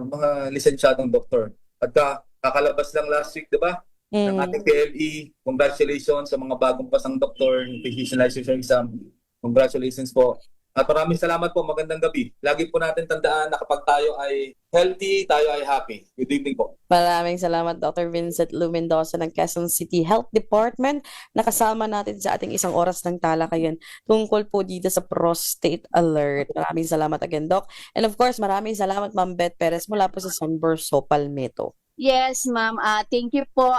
mga lisensyadong doktor. At kakalabas lang last week, di ba? Ng ating PLE, congratulations sa mga bagong pasang doktor, physician licensure exam. Congratulations po. At maraming salamat po, magandang gabi. Lagi po natin tandaan na kapag tayo ay healthy, tayo ay happy. Good evening po. Maraming salamat, Dr. Vincent Lu Mendoza ng Quezon City Health Department. Nakasama natin sa ating isang oras ng talakayan tungkol po dito sa prostate alert. Maraming salamat again, Doc. And of course, maraming salamat, Ma'am Beth Perez mula po sa Sunburst Sopalmeto. Yes, ma'am. Thank you po.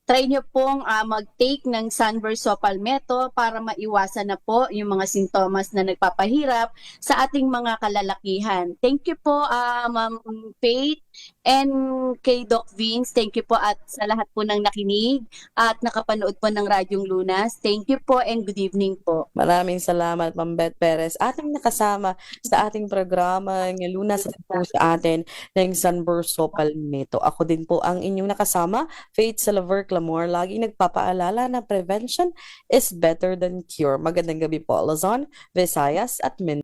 Try nyo pong mag-take ng Sunburst Sopalmeto para maiwasan na po yung mga sintomas na nagpapahirap sa ating mga kalalakihan. Thank you po, Ma'am Faith, and kay Doc Vince. Thank you po at sa lahat po ng nakinig at nakapanood po ng Radyong Lunas. Thank you po and good evening po. Maraming salamat, Ma'am Beth Perez. Ating nakasama sa ating programa ng Lunas at po sa atin ng Sunburst Sopalmeto. Ako din po ang inyong nakasama, Faith Salaver Clamor, laging nagpapaalala na prevention is better than cure. Magandang gabi po, Luzon, Visayas at Mindanao.